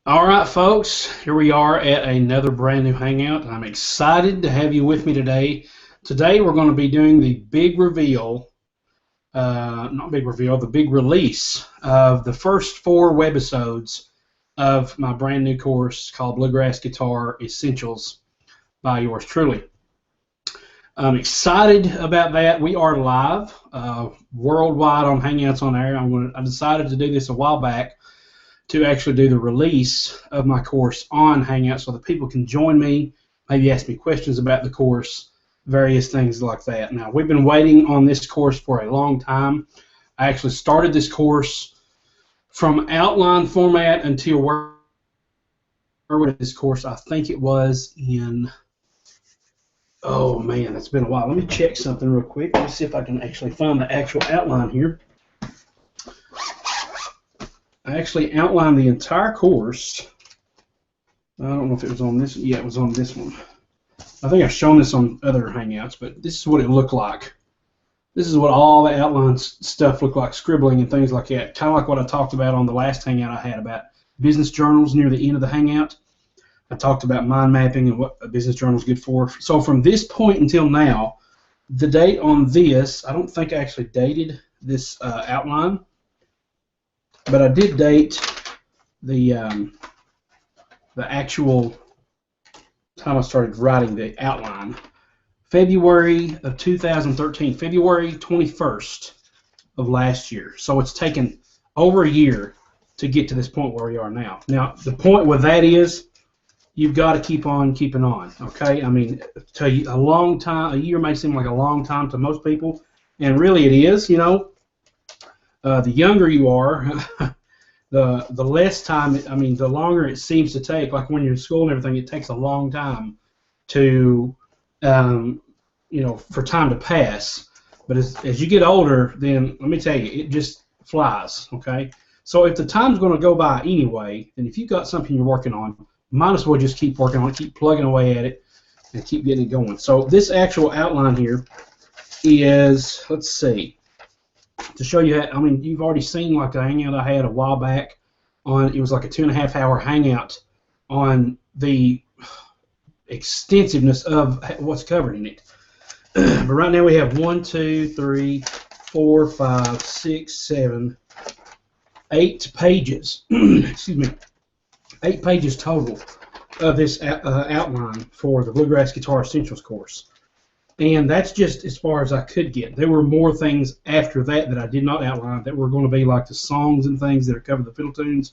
All right, folks, here we are at another brand new Hangout. I'm excited to have you with me today. Today we're going to be doing the big reveal, the big release of the first 4 webisodes of my brand new course called Bluegrass Guitar Essentials by yours truly. I'm excited about that. We are live worldwide on Hangouts on Air. I decided to do this a while back to actually do the release of my course on Hangout so that people can join me, maybe ask me questions about the course, various things like that. Now, we've been waiting on this course for a long time. I actually started this course from outline format until where this course, I think it was in, oh man, it's been a while. Let me check something real quick. Let's see if I can actually find the actual outline here. I actually outlined the entire course. I don't know if it was on this. Yeah, it was on this one. I think I've shown this on other Hangouts, but this is what it looked like. This is what all the outline stuff looked like, scribbling and things like that. Kind of like what I talked about on the last Hangout I had about business journals near the end of the Hangout. I talked about mind mapping and what a business journal is good for. So from this point until now, the date on this, I don't think I actually dated this outline. But I did date the actual time I started writing the outline, February of 2013, February 21st of last year. So it's taken over a year to get to this point where we are now. Now, the point with that is you've got to keep on keeping on, okay? I mean, a long time, a year may seem like a long time to most people, and really it is, you know. The younger you are, the less time, I mean, the longer it seems to take. Like when you're in school and everything, it takes a long time to, for time to pass. But as you get older, then let me tell you, it just flies, okay? So if the time's going to go by anyway, then if you've got something you're working on, might as well just keep working on it, keep plugging away at it, and keep getting it going. So this actual outline here is, let's see, to show you, I mean, you've already seen like the Hangout I had a while back on, it was like a 2.5-hour Hangout on the extensiveness of what's covered in it. But right now we have 1, 2, 3, 4, 5, 6, 7, 8 pages. Excuse me, 8 pages total of this outline for the Bluegrass Guitar Essentials course. And that's just as far as I could get. There were more things after that I did not outline that were going to be like the songs and things that are covered the fiddle tunes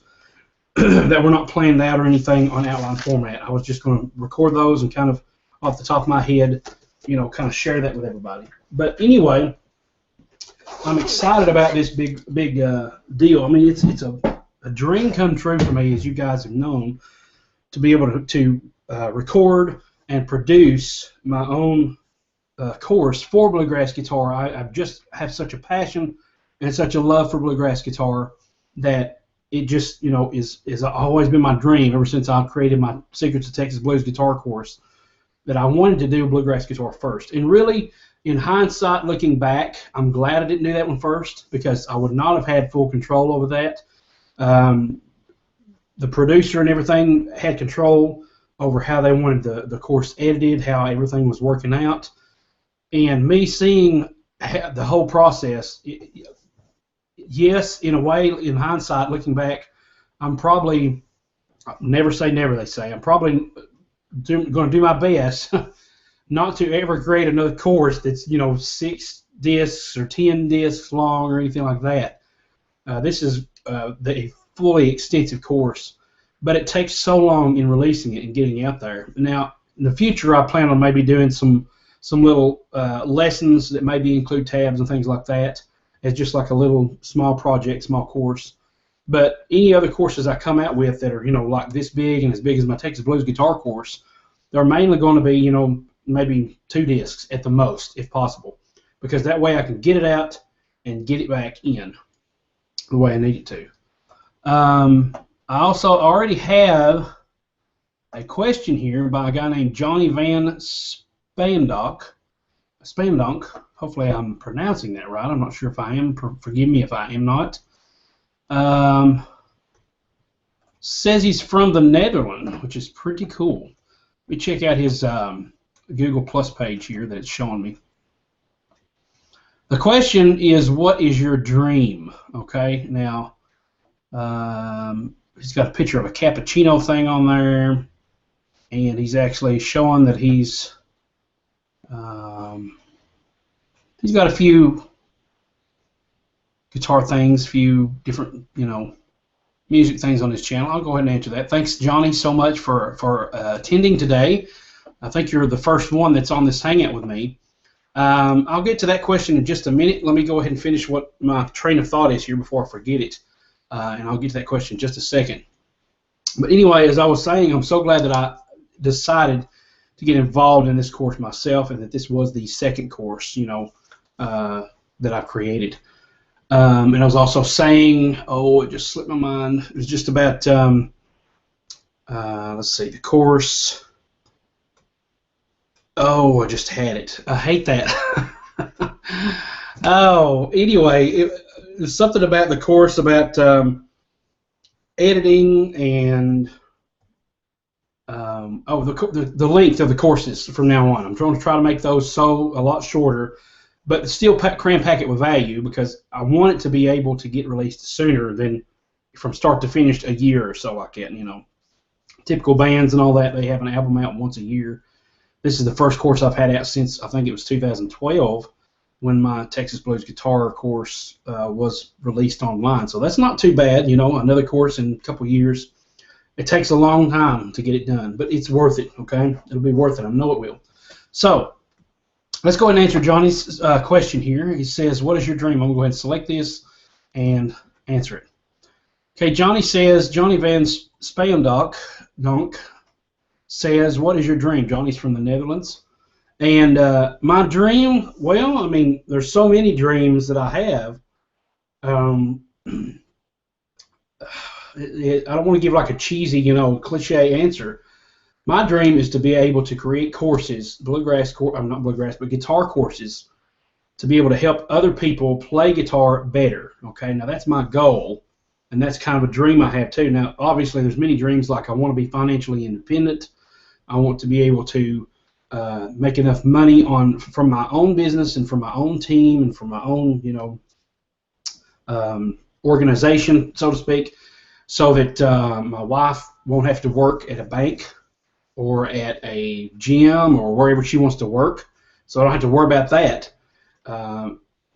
that were not planned out or anything on outline format. I was just going to record those and kind of off the top of my head, kind of share that with everybody. But anyway, I'm excited about this big deal. I mean, it's a dream come true for me, as you guys have known, to be able to record and produce my own course for bluegrass guitar. I just have such a passion and such a love for bluegrass guitar that it just, is always been my dream ever since I created my Secrets of Texas Blues guitar course, that I wanted to do bluegrass guitar first. And really, in hindsight, looking back, I'm glad I didn't do that one first, because I would not have had full control over that. The producer and everything had control over how they wanted the course edited, how everything was working out. And me seeing the whole process, yes, in a way, in hindsight, looking back, I'm probably, never say never, they say, I'm probably going to do my best not to ever create another course that's, 6 discs or 10 discs long or anything like that. This is the fully extensive course, but it takes so long in releasing it and getting it out there. Now, in the future, I plan on maybe doing some little lessons that maybe include tabs and things like that, as just like a little small project, small course. But any other courses I come out with that are, like this big and as big as my Texas Blues guitar course, they're mainly going to be, maybe 2 discs at the most, if possible, because that way I can get it out and get it back in the way I need it to. I also already have a question here by a guy named Johnny Van Spandonk. Hopefully I'm pronouncing that right. I'm not sure if I am. Forgive me if I am not. Says he's from the Netherlands, which is pretty cool. Let me check out his Google Plus page here that it's showing me. The question is, what is your dream? Okay, now he's got a picture of a cappuccino thing on there, and he's actually showing that he's got a few guitar things, few different, music things on his channel. I'll go ahead and answer that. Thanks, Johnny, so much for attending today. I think you're the first one that's on this Hangout with me. I'll get to that question in just a minute. Let me go ahead and finish what my train of thought is here before I forget it, and I'll get to that question in just a second. But anyway, as I was saying, I'm so glad that I decided to get involved in this course myself, and that this was the second course, that I've created. And I was also saying, it just slipped my mind. It was just about, let's see, the course. I just had it. I hate that. Anyway, it was something about the course about editing and the length of the courses from now on. I'm trying to make those a lot shorter, but still cram pack it with value, because I want it to be able to get released sooner than from start to finish a year or so like that. Typical bands and all that, they have an album out once a year. This is the first course I've had out since, I think it was 2012, when my Texas Blues Guitar course was released online. So that's not too bad, another course in a couple years. It takes a long time to get it done, but it's worth it, okay? It'll be worth it. I know it will. So let's go ahead and answer Johnny's question here. He says, what is your dream? I'm going to go ahead and select this and answer it. Okay, Johnny says, Johnny Van Speyendonk says, what is your dream? Johnny's from the Netherlands. And my dream, well, I mean, there's so many dreams that I have. I don't want to give like a cheesy, cliche answer. My dream is to be able to create courses, not bluegrass, but guitar courses, to be able to help other people play guitar better. Okay, now that's my goal, and that's kind of a dream I have too. Now, obviously, there's many dreams, like I want to be financially independent. I want to be able to make enough money from my own business and from my own team and from my own, organization, so to speak, so that my wife won't have to work at a bank or at a gym or wherever she wants to work, so I don't have to worry about that.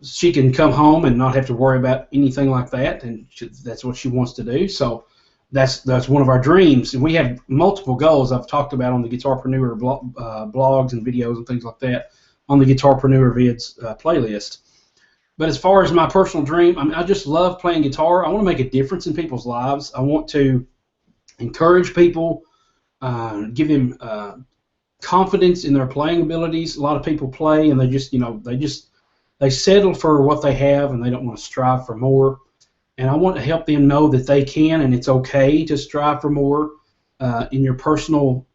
She can come home and not have to worry about anything like that, and that's what she wants to do. So that's one of our dreams, and we have multiple goals I've talked about on the Guitarpreneur blogs and videos and things like that on the Guitarpreneur vids playlist. But as far as my personal dream, I just love playing guitar. I want to make a difference in people's lives. I want to encourage people, give them confidence in their playing abilities. A lot of people play and they settle for what they have and they don't want to strive for more. And I want to help them know that they can, and it's okay to strive for more in your personal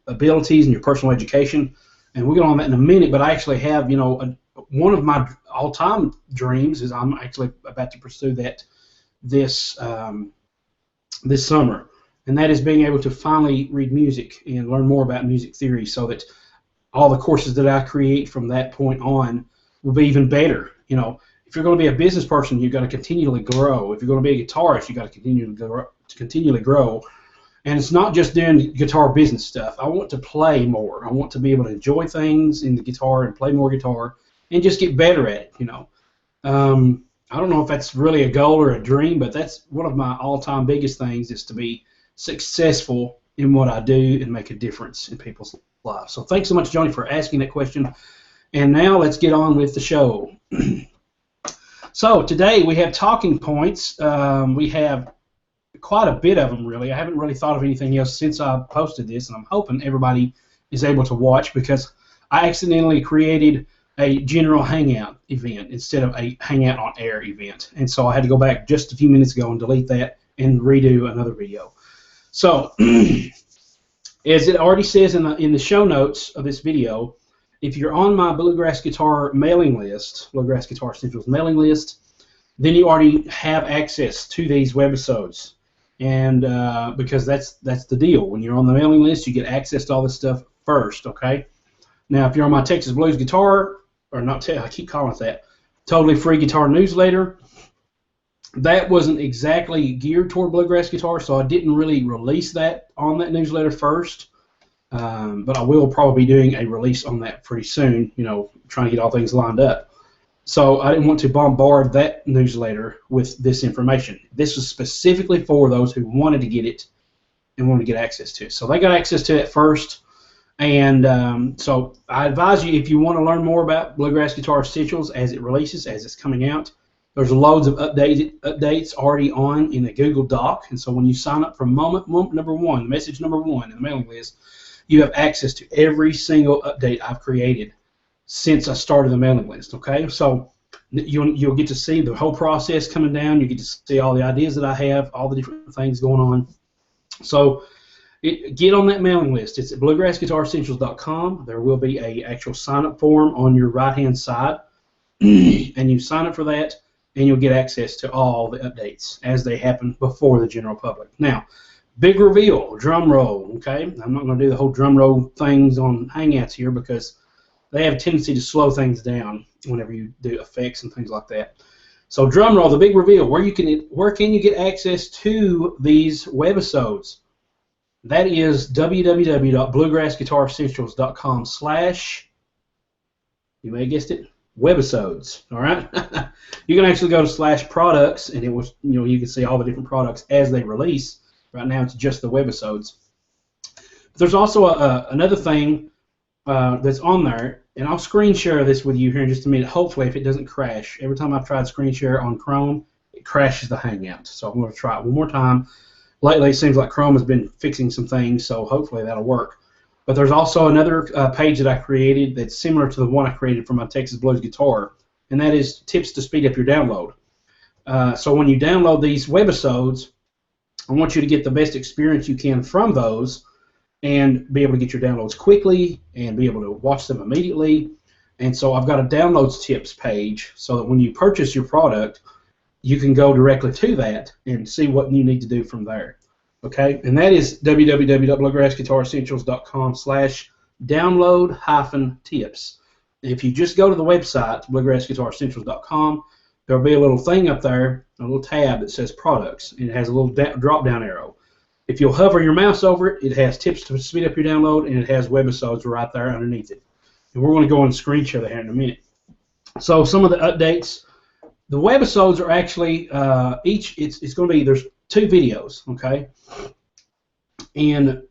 abilities and your personal education. And we'll get on that in a minute, but I actually have, one of my all-time dreams is I'm actually about to pursue that this summer, and that is being able to finally read music and learn more about music theory, so that all the courses that I create from that point on will be even better. If you're going to be a business person, you've got to continually grow. If you're going to be a guitarist, you've got to continually grow. And it's not just doing guitar business stuff. I want to play more. I want to be able to enjoy things in the guitar and play more guitar and just get better at it, I don't know if that's really a goal or a dream, but that's one of my all-time biggest things, is to be successful in what I do and make a difference in people's lives. So thanks so much, Johnny, for asking that question. And now let's get on with the show. So today we have talking points. We have quite a bit of them, really. I haven't really thought of anything else since I posted this, and I'm hoping everybody is able to watch, because I accidentally created a general Hangout event instead of a Hangout on Air event. And so I had to go back just a few minutes ago and delete that and redo another video. So as it already says in the show notes of this video, if you're on my Bluegrass Guitar mailing list, Bluegrass Guitar Essentials mailing list, then you already have access to these webisodes. and because that's the deal. When you're on the mailing list, you get access to all this stuff first, okay? Now, if you're on my Texas Blues Guitar, or not, I keep calling it that, totally free guitar newsletter, that wasn't exactly geared toward bluegrass guitar, so I didn't really release that on that newsletter first. But I will probably be doing a release on that pretty soon, you know, trying to get all things lined up. So I didn't want to bombard that newsletter with this information. This was specifically for those who wanted to get it and wanted to get access to it. So they got access to it first. And so I advise you, if you want to learn more about Bluegrass Guitar Essentials as it releases, as it's coming out, there's loads of updates already on in a Google Doc. And so when you sign up for moment number one, message number one in the mailing list, you have access to every single update I've created since I started the mailing list, okay? So you'll get to see the whole process coming down. You get to see all the ideas that I have, all the different things going on. So get on that mailing list. It's at bluegrassguitaressentials.com. There will be an actual sign-up form on your right-hand side, and you sign up for that, and you'll get access to all the updates as they happen before the general public. Now, big reveal, drum roll, okay? I'm not going to do the whole drum roll things on Hangouts here because they have a tendency to slow things down whenever you do effects and things like that. So drum roll, the big reveal, where can you get access to these webisodes? That is www.bluegrassguitaressentials.com/ you may have guessed it, webisodes. All right, you can actually go to /products, and it was, you know, you can see all the different products as they release. Right now, it's just the webisodes. But there's also another thing that's on there, and I'll screen share this with you here in just a minute. Hopefully, if it doesn't crash. Every time I've tried screen share on Chrome, it crashes the Hangout. So I'm going to try it one more time. Lately, it seems like Chrome has been fixing some things, so hopefully that'll work. But there's also another page that I created that's similar to the one I created for my Texas Blues guitar, and that is tips to speed up your download. So when you download these webisodes, I want you to get the best experience you can from those and be able to get your downloads quickly and be able to watch them immediately. And so I've got a downloads tips page so that when you purchase your product, you can go directly to that and see what you need to do from there. Okay, and that is www.bluegrassguitaressentials.com/download-tips. If you just go to the website, bluegrassguitaressentials.com, there'll be a little thing up there, a little tab that says products, and it has a little drop-down arrow. If you'll hover your mouse over it, it has tips to speed up your download, and it has webisodes right there underneath it. And we're going to go and screen share that here in a minute. So some of the updates, the webisodes are actually it's going to be, there's 2 videos, okay, and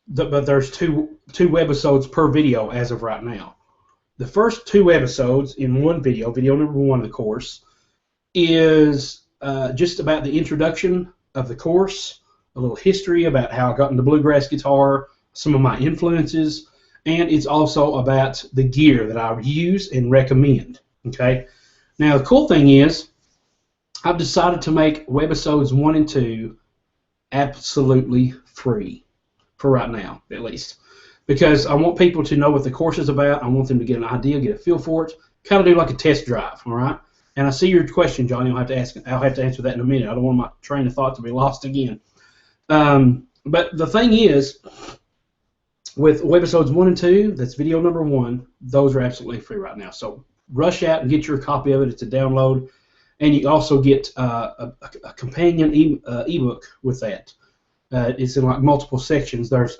but there's two webisodes per video as of right now. The first 2 episodes in one video, video number 1 of the course, is just about the introduction of the course, a little history about how I got into bluegrass guitar, some of my influences, and it's also about the gear that I use and recommend. Okay. Now the cool thing is, I've decided to make webisodes 1 and 2 absolutely free for right now, at least, because I want people to know what the course is about. I want them to get an idea, get a feel for it, kind of do like a test drive. All right. And I see your question, Johnny. I'll have to answer that in a minute. I don't want my train of thought to be lost again. But the thing is, with webisodes 1 and 2, that's video number 1. Those are absolutely free right now. So rush out and get your copy of it. It's a download, and you also get a companion ebook with that. It's in like multiple sections. There's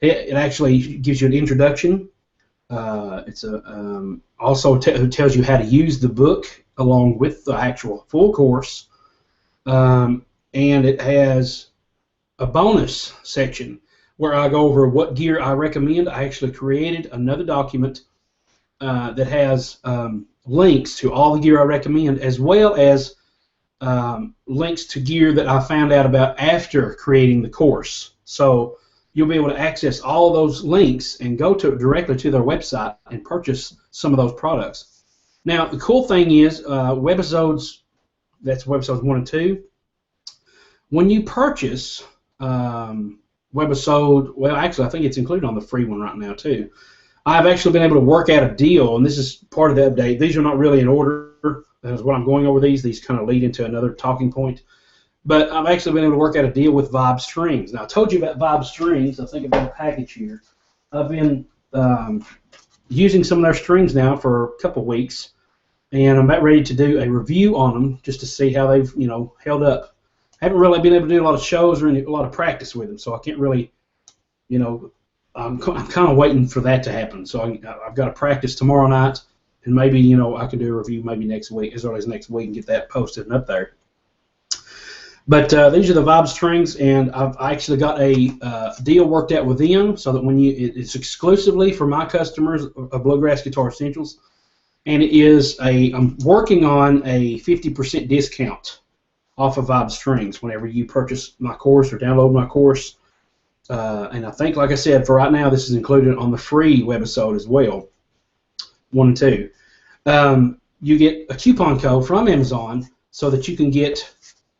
it actually gives you an introduction. It's also tells you how to use the book along with the actual full course, and it has a bonus section where I go over what gear I recommend. I actually created another document that has links to all the gear I recommend, as well as links to gear that I found out about after creating the course. So you'll be able to access all those links and go directly to their website and purchase some of those products. Now, the cool thing is, webisodes, that's webisodes 1 and 2, when you purchase webisode, well, actually, I think it's included on the free one right now, too. I've actually been able to work out a deal, and this is part of the update. These are not really in order. That's what I'm going over these. These kind of lead into another talking point. But I've actually been able to work out a deal with Vibe Strings. Now, I told you about Vibe Strings. I think I've got a package here. I've been using some of their strings now for a couple weeks, and I'm about ready to do a review on them just to see how they've, held up. I haven't really been able to do a lot of shows or a lot of practice with them, so I can't really, I'm kind of waiting for that to happen. So I've got to practice tomorrow night, and maybe, I can do a review maybe next week, as early as next week, and get that posted and up there. But these are the Vibe Strings, and I've actually got a deal worked out with them so that it's exclusively for my customers of Bluegrass Guitar Essentials, and I'm working on a 50% discount off of Vibe Strings whenever you purchase my course or download my course. And I think, like I said, for right now, this is included on the free webisode as well, 1 and 2. You get a coupon code from Amazon so that you can get,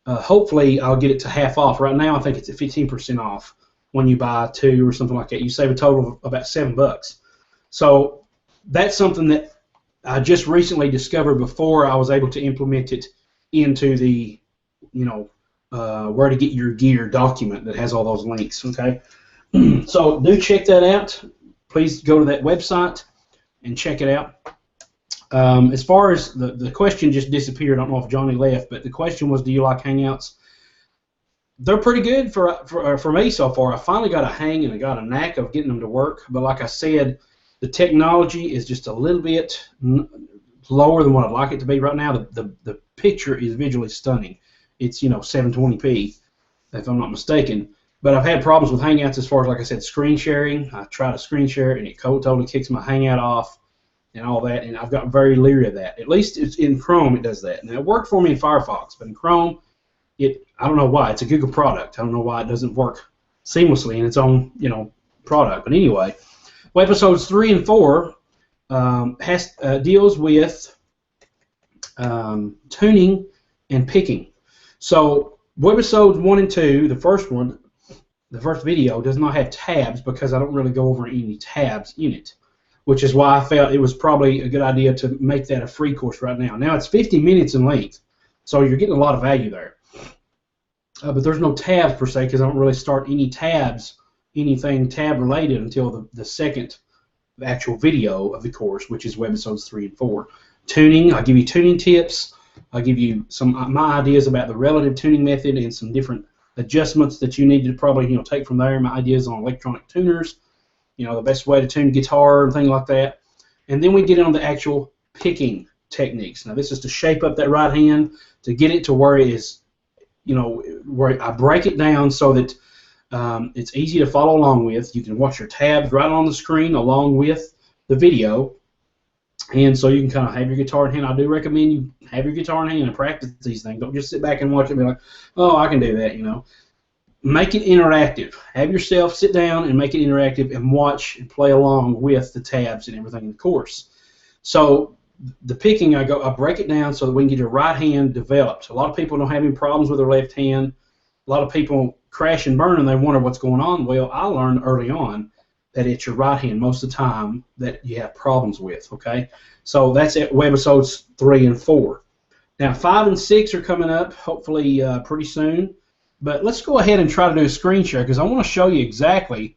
hopefully, I'll get it to half off. Right now, I think it's at 15% off when you buy 2 or something like that. You save a total of about $7. So that's something that I just recently discovered before I was able to implement it into the, where to get your gear document that has all those links, okay? So do check that out. Please go to that website and check it out. As far as the question just disappeared, I don't know if Johnny left, but the question was, do you like Hangouts? They're pretty good for me so far. I finally got a hang and I got a knack of getting them to work, but like I said, the technology is just a little bit lower than what I'd like it to be right now. The picture is visually stunning. It's 720p, if I'm not mistaken. But I've had problems with Hangouts as far as, like I said, screen sharing. I tried to screen share and it totally kicks my Hangout off and all that, and I've got very leery of that. At least it's in Chrome it does that. Now, it worked for me in Firefox, but in Chrome, I don't know why. It's a Google product. I don't know why it doesn't work seamlessly in its own, product. But anyway, Webisodes 3 and 4 deals with tuning and picking. So Webisodes 1 and 2, the first video, does not have tabs because I don't really go over any tabs in it, which is why I felt it was probably a good idea to make that a free course right now. Now it's 50 minutes in length, so you're getting a lot of value there. But there's no tabs per se because I don't really start anything tab related until the second actual video of the course, which is Webisodes 3 and 4. Tuning, I'll give you tuning tips. I'll give you some my ideas about the relative tuning method and some different adjustments that you need to probably take from there. My ideas on electronic tuners, the best way to tune a guitar and things like that. And then we get on the actual picking techniques. Now this is to shape up that right hand to get it to where it is, where I break it down so that it's easy to follow along with. You can watch your tabs right on the screen along with the video. And so you can kind of have your guitar in hand. I do recommend you have your guitar in hand and practice these things. Don't just sit back and watch it and be like, oh, I can do that, Make it interactive. Have yourself sit down and make it interactive and watch and play along with the tabs and everything in the course. So the picking, I break it down so that we can get your right hand developed. A lot of people don't have any problems with their left hand. A lot of people crash and burn and they wonder what's going on. Well, I learned early on that it's your right hand most of the time that you have problems with, okay? So that's at Webisodes 3 and 4. Now 5 and 6 are coming up, hopefully pretty soon. But let's go ahead and try to do a screen share because I want to show you exactly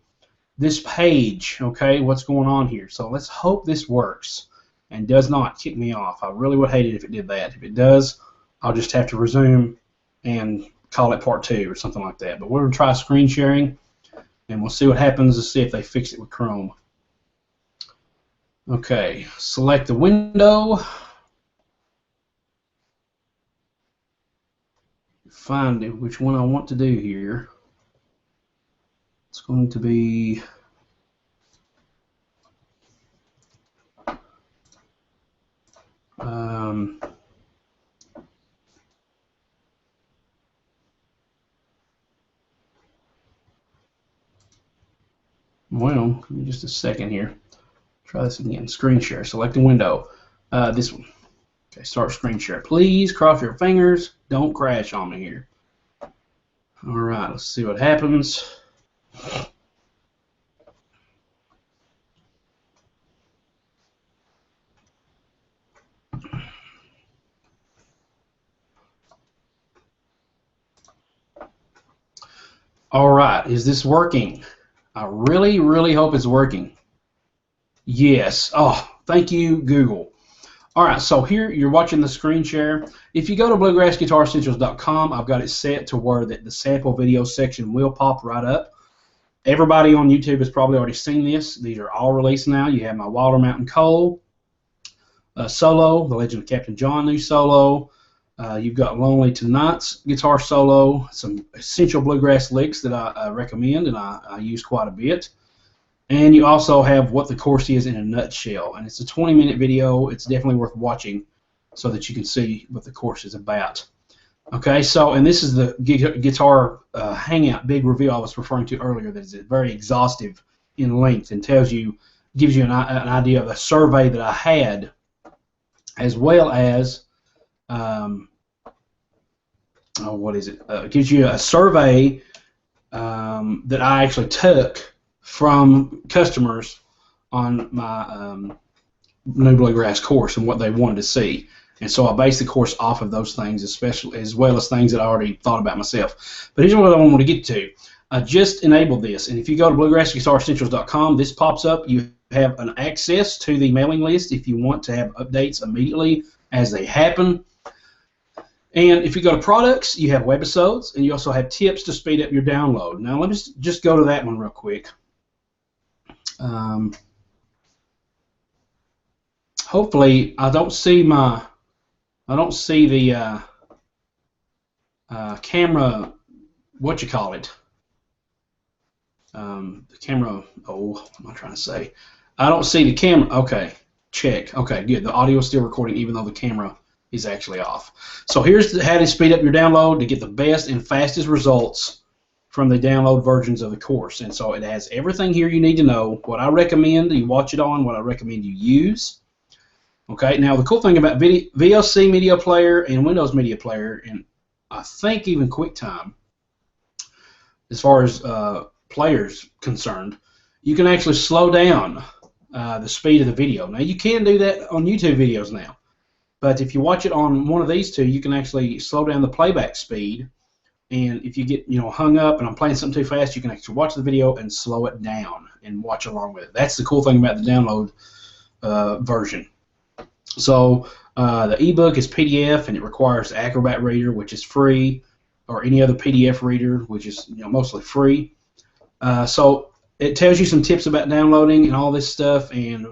this page, okay, what's going on here. So let's hope this works and does not kick me off. I really would hate it if it did that. If it does, I'll just have to resume and call it part 2 or something like that. But we're going to try screen sharing, and we'll see what happens to see if they fix it with Chrome. Okay, select the window. Find which one I want to do here. It's going to be well, give me just a second here. Try this again. Screen share. Select a window. This one. Okay, start screen share. Please cross your fingers. Don't crash on me here. All right, let's see what happens. All right, is this working? I really, really hope it's working. Yes. Oh, thank you, Google. All right, so here you're watching the screen share. If you go to bluegrassguitaressentials.com, I've got it set to where the sample video section will pop right up. Everybody on YouTube has probably already seen this. These are all released now. You have my Wilder Mountain Cole solo, The Legend of Captain John new solo. You've got Lonely Tonight's guitar solo, some essential bluegrass licks that I recommend and I use quite a bit. And you also have what the course is in a nutshell. And it's a 20-minute video. It's definitely worth watching so that you can see what the course is about. Okay, so, and this is the guitar Hangout big reveal I was referring to earlier that is very exhaustive in length and gives you an idea of a survey that I had, as well as, what is it? It gives you a survey that I actually took from customers on my new bluegrass course and what they wanted to see. And so I based the course off of those things, especially as well as things that I already thought about myself. But here's what I want to get to. I just enabled this, and if you go to bluegrassguitaressentials.com, this pops up. You have an access to the mailing list if you want to have updates immediately as they happen. And if you go to products, you have webisodes, and you also have tips to speed up your download. Now let me just go to that one real quick. Hopefully, I don't see the camera. What you call it? The camera. Oh, what am I trying to say? I don't see the camera. Okay, check. Okay, good. The audio is still recording, even though the camera is actually off. So here's how to speed up your download to get the best and fastest results from the download versions of the course. And so it has everything here you need to know, what I recommend you watch it on, what I recommend you use. Okay, now the cool thing about VLC Media Player and Windows Media Player, and I think even QuickTime, as far as players concerned, you can actually slow down the speed of the video. Now you can do that on YouTube videos now, but if you watch it on one of these two, you can actually slow down the playback speed. And if you get hung up and I'm playing something too fast, you can actually watch the video and slow it down and watch along with it. That's the cool thing about the download version. So the ebook is PDF and it requires Acrobat Reader, which is free, or any other PDF reader, which is mostly free. So it tells you some tips about downloading and all this stuff, and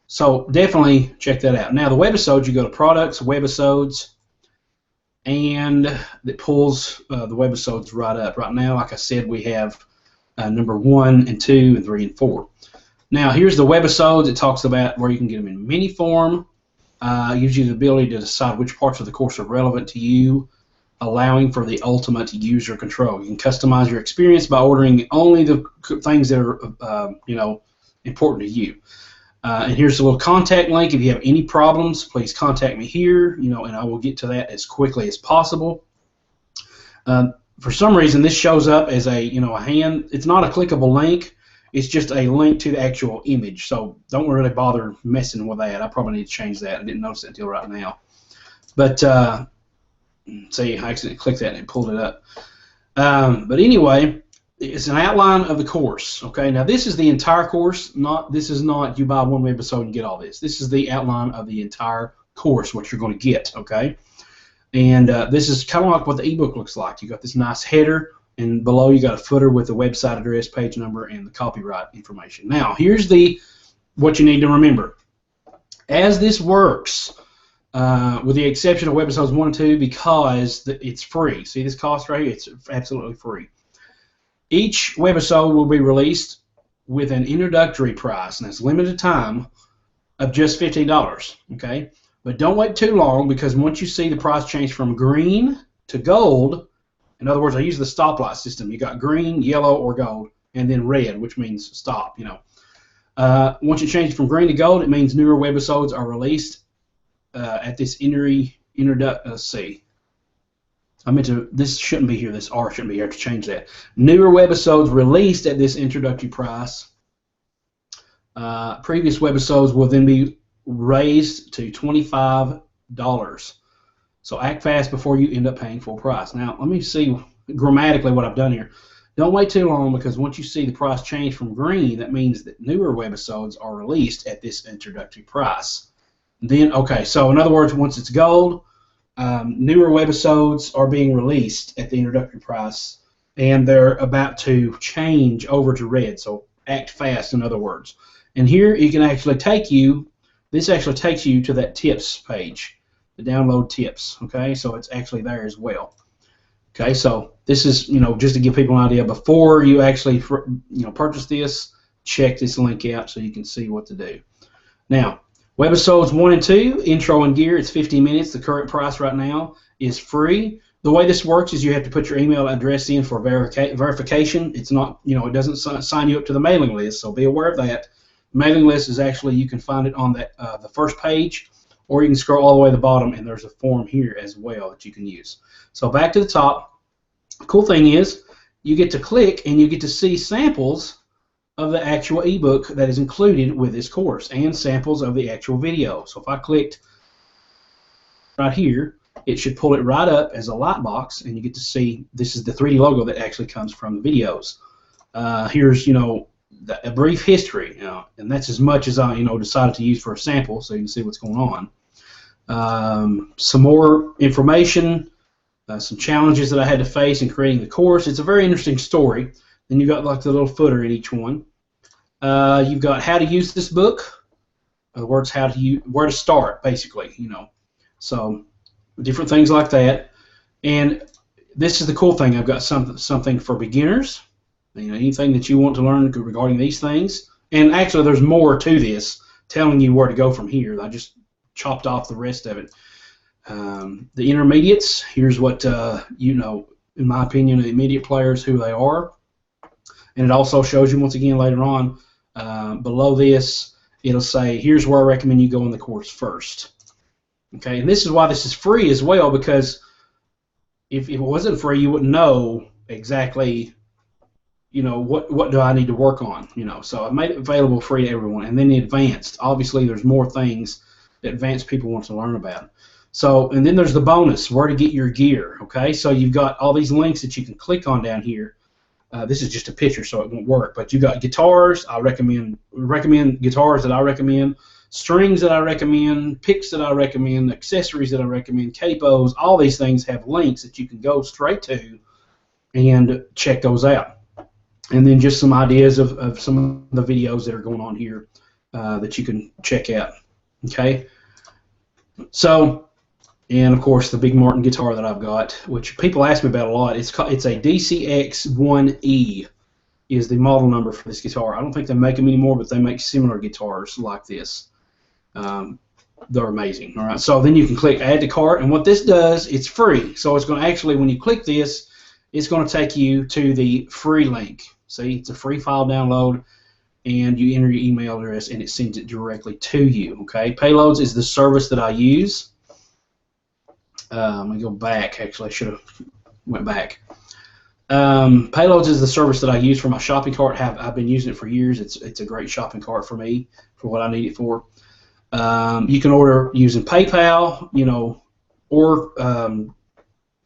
so definitely check that out. Now the webisodes, you go to products, webisodes, and it pulls the webisodes right up. Right now, like I said, we have number 1 and 2 and 3 and 4. Now here's the webisodes. It talks about where you can get them in mini form. Gives you the ability to decide which parts of the course are relevant to you, allowing for the ultimate user control. You can customize your experience by ordering only the things that are important to you. And here's a little contact link. If you have any problems, please contact me here, and I will get to that as quickly as possible. For some reason, this shows up as a hand. It's not a clickable link. It's just a link to the actual image. So don't really bother messing with that. I probably need to change that. I didn't notice it until right now. But see, I accidentally clicked that and it pulled it up. But anyway, it's an outline of the course. Okay, now this is the entire course. This is not you buy one webisode and get all this. This is the outline of the entire course, what you're going to get. Okay, and this is kind of like what the ebook looks like. You got this nice header, and below you got a footer with the website address, page number, and the copyright information. Now here's what you need to remember. As this works, with the exception of Webisodes 1 and 2, because it's free. See this cost right here? It's absolutely free. Each webisode will be released with an introductory price, and it's limited time, of just $15. Okay, but don't wait too long, because once you see the price change from green to gold, in other words, I use the stoplight system. You got green, yellow, or gold, and then red, which means stop. Once it changes from green to gold, it means newer webisodes are released at this let's see. This shouldn't be here. This R shouldn't be here. I have to change that. Newer webisodes released at this introductory price. Previous webisodes will then be raised to $25. So act fast before you end up paying full price. Now, let me see grammatically what I've done here. Don't wait too long, because once you see the price change from green, that means that newer webisodes are released at this introductory price. Then, okay, so in other words, once it's gold, newer webisodes are being released at the introductory price, and they're about to change over to red, so act fast, in other words. And here you can actually this actually takes you to that tips page, the download tips, okay? So it's actually there as well. Okay, so this is, just to give people an idea, before you actually, purchase this, check this link out so you can see what to do. Now, Webisodes 1 and 2, intro and gear, it's 50 minutes. The current price right now is free. The way this works is you have to put your email address in for verification. It's not, it doesn't sign you up to the mailing list, so be aware of that. The mailing list is actually, you can find it on the first page, or you can scroll all the way to the bottom, and there's a form here as well that you can use. So back to the top. The cool thing is you get to click and you get to see samples of the actual ebook that is included with this course, and samples of the actual video. So if I clicked right here, it should pull it right up as a light box, and you get to see this is the 3D logo that actually comes from the videos. Here's a brief history, and that's as much as I decided to use for a sample, so you can see what's going on. Some more information. Some challenges that I had to face in creating the course. It's a very interesting story. Then you've got like the little footer in each one. You've got how to use this book. In other words, where to start, basically. So different things like that. And this is the cool thing. I've got something for beginners. Anything that you want to learn regarding these things. And actually, there's more to this, telling you where to go from here. I just chopped off the rest of it. The intermediates, here's what, in my opinion, the immediate players, who they are. And it also shows you, once again, later on, below this, it'll say, here's where I recommend you go in the course first. Okay, and this is why this is free as well, because if it wasn't free, you wouldn't know exactly, what do I need to work on, So I made it available free to everyone. And then the advanced, obviously there's more things that advanced people want to learn about. So, and then there's the bonus, where to get your gear, okay? So you've got all these links that you can click on down here. This is just a picture, so it won't work. But you got guitars. I recommend guitars that I recommend, strings that I recommend, picks that I recommend, accessories that I recommend, capos. All these things have links that you can go straight to and check those out. And then just some ideas of some of the videos that are going on here that you can check out, okay? So, and of course the Big Martin guitar that I've got, which people ask me about a lot. It's a DCX1E is the model number for this guitar. I don't think they make them anymore, but they make similar guitars like this. They're amazing. All right, so then you can click Add to Cart, and what this does, it's free. So it's going to actually, when you click this, it's going to take you to the free link. See, it's a free file download, and you enter your email address, and it sends it directly to you. Okay, Payloads is the service that I use. Let me go back. Actually, I should have went back. Payloads is the service that I use for my shopping cart. I've been using it for years. It's a great shopping cart for me, for what I need it for. You can order using PayPal, or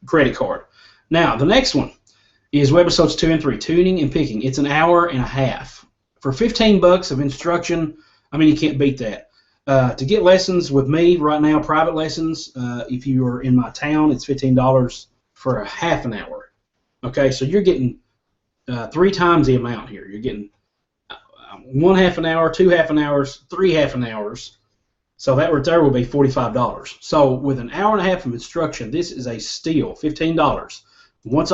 credit card. Now, the next one is Webisodes 2 and 3, tuning and picking. It's an hour and a half. For $15 of instruction, I mean, you can't beat that. To get lessons with me right now, private lessons, if you are in my town, it's $15 for a half an hour. Okay, so you're getting 3 times the amount here. You're getting 1 half an hour, 2 half an hours, 3 half an hours. So that right there will be $45. So with an hour and a half of instruction, this is a steal, $15. Once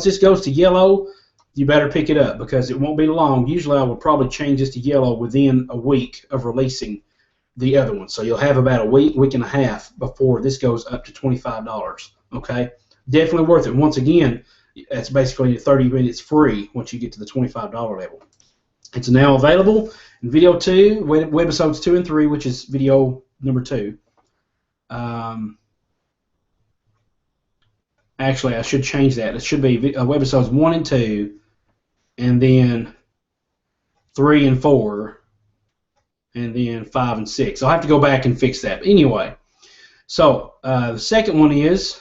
this goes to yellow, you better pick it up, because it won't be long. Usually I would probably change this to yellow within a week of releasing the other one. So you'll have about a week and a half before this goes up to $25. Okay? Definitely worth it. Once again, that's basically 30 minutes free once you get to the $25 level. It's now available in video 2, Webisodes 2 and 3, which is video number 2. Actually, I should change that. It should be Webisodes 1 and 2, and then 3 and 4, and then 5 and 6. I'll have to go back and fix that. But anyway, so the second one is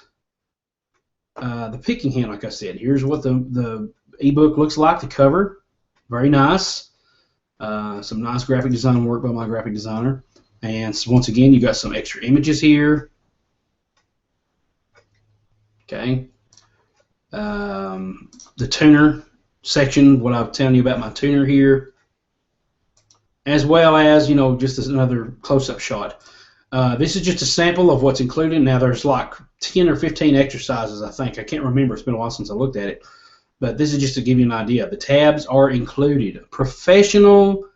the picking hand. Like I said, here's what the ebook looks like, the cover. Very nice. Some nice graphic design work by my graphic designer. And so once again, you got some extra images here. Okay. The tuner section, what I'm telling you about my tuner here, as well as, you know, just as another close-up shot. This is just a sample of what's included. Now there's like 10 or 15 exercises, I think. I can't remember. It's been a while since I looked at it. But this is just to give you an idea. The tabs are included. Professional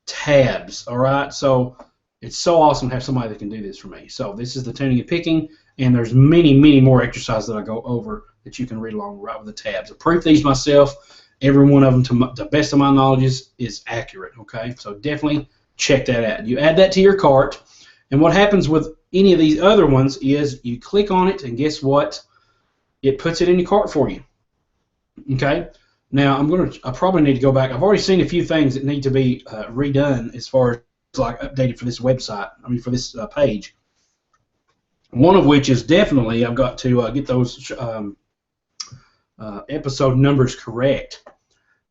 tabs, all right? So it's so awesome to have somebody that can do this for me. So this is the tuning and picking, and there's many, many more exercises that I go over that you can read along right with the tabs. I proof these myself. Every one of them, to the best of my knowledge, is accurate, okay? So definitely check that out. You add that to your cart, and what happens with any of these other ones is you click on it, and guess what? It puts it in your cart for you. Okay, now I probably need to go back. I've already seen a few things that need to be redone as far as like updated for this website. I mean, for this page. One of which is definitely I've got to get those episode numbers correct.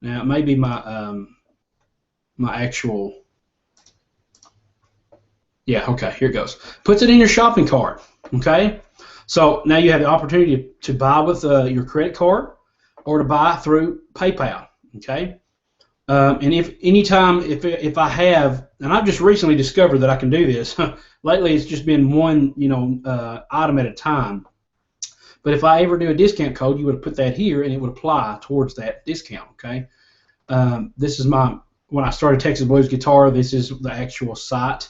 Now it may be my my actual. Yeah. Okay. Here it goes. Puts it in your shopping cart. Okay. So now you have the opportunity to buy with your credit card, or to buy through PayPal, okay? And if I have, and I've just recently discovered that I can do this. Lately, it's just been one, you know, item at a time. But if I ever do a discount code, you would put that here, and it would apply towards that discount, okay? This is when I started Texas Blues Guitar. This is the actual site,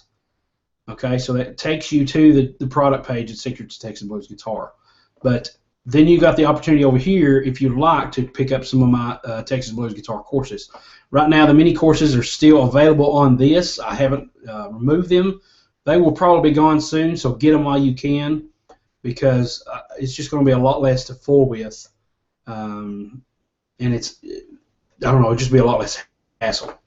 okay? So that takes you to the product page at Secrets of Texas Blues Guitar, but then you got the opportunity over here, if you'd like, to pick up some of my Texas Blues Guitar courses. Right now, the mini courses are still available on this. I haven't removed them. They will probably be gone soon, so get them while you can, because it's just going to be a lot less to fool with, and it's, I don't know, it'll just be a lot less hassle.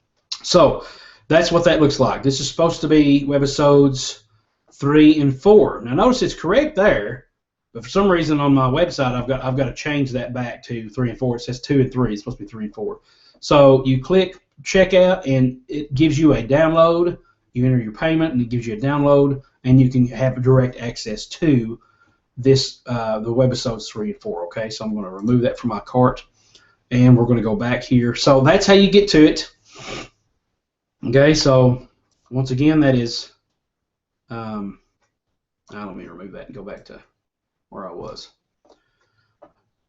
So that's what that looks like. This is supposed to be Webisodes 3 and 4. Now notice it's correct there. But for some reason on my website, I've got to change that back to 3 and 4. It says 2 and 3. It's supposed to be 3 and 4. So you click checkout, and it gives you a download. You enter your payment, and it gives you a download, and you can have direct access to this the Webisodes 3 and 4. Okay, so I'm going to remove that from my cart, and we're going to go back here. So that's how you get to it. Okay, so once again, that is. Let me remove that and go back to where I was.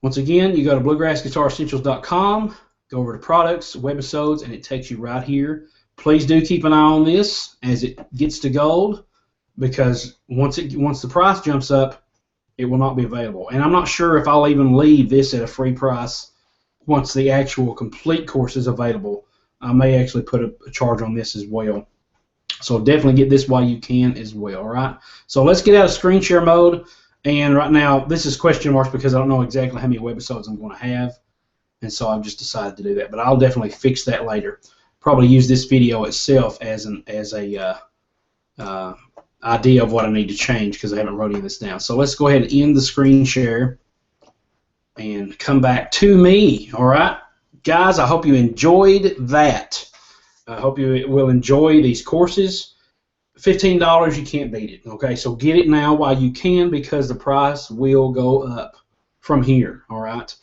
Once again, you go to bluegrassguitaressentials.com, go over to products, webisodes, and it takes you right here. Please do keep an eye on this as it gets to gold, because once the price jumps up, it will not be available. And I'm not sure if I'll even leave this at a free price once the actual complete course is available. I may actually put a charge on this as well. So definitely get this while you can as well. All right. So let's get out of screen share mode. And right now, this is question marks because I don't know exactly how many webisodes I'm going to have, and so I've just decided to do that. But I'll definitely fix that later. Probably use this video itself as a idea of what I need to change, because I haven't wrote any of this down. So let's go ahead and end the screen share and come back to me. All right, guys. I hope you enjoyed that. I hope you will enjoy these courses. $15, you can't beat it. Okay, so get it now while you can, because the price will go up from here. All right.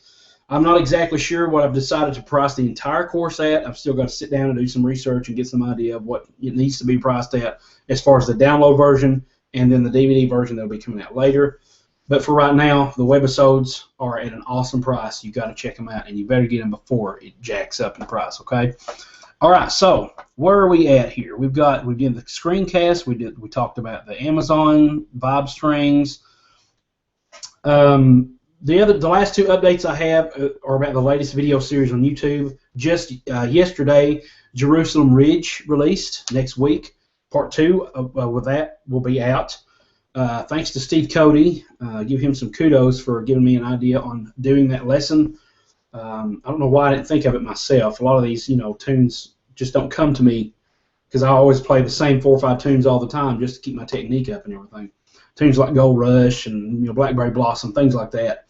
I'm not exactly sure what I've decided to price the entire course at. I've still got to sit down and do some research and get some idea of what it needs to be priced at, as far as the download version and then the DVD version that will be coming out later. But for right now, the Webisodes are at an awesome price. You got to check them out, and you better get them before it jacks up in price. Okay. All right, so where are we at here? We did the Screencast. We talked about the Amazon Vibe strings. The last two updates I have are about the latest video series on YouTube. Just yesterday, Jerusalem Ridge released. Next week, part 2 with that will be out. Thanks to Steve Cody. Give him some kudos for giving me an idea on doing that lesson. I don't know why I didn't think of it myself. A lot of these, tunes just don't come to me, because I always play the same 4 or 5 tunes all the time just to keep my technique up and everything. Tunes like Gold Rush and Blackberry Blossom, things like that,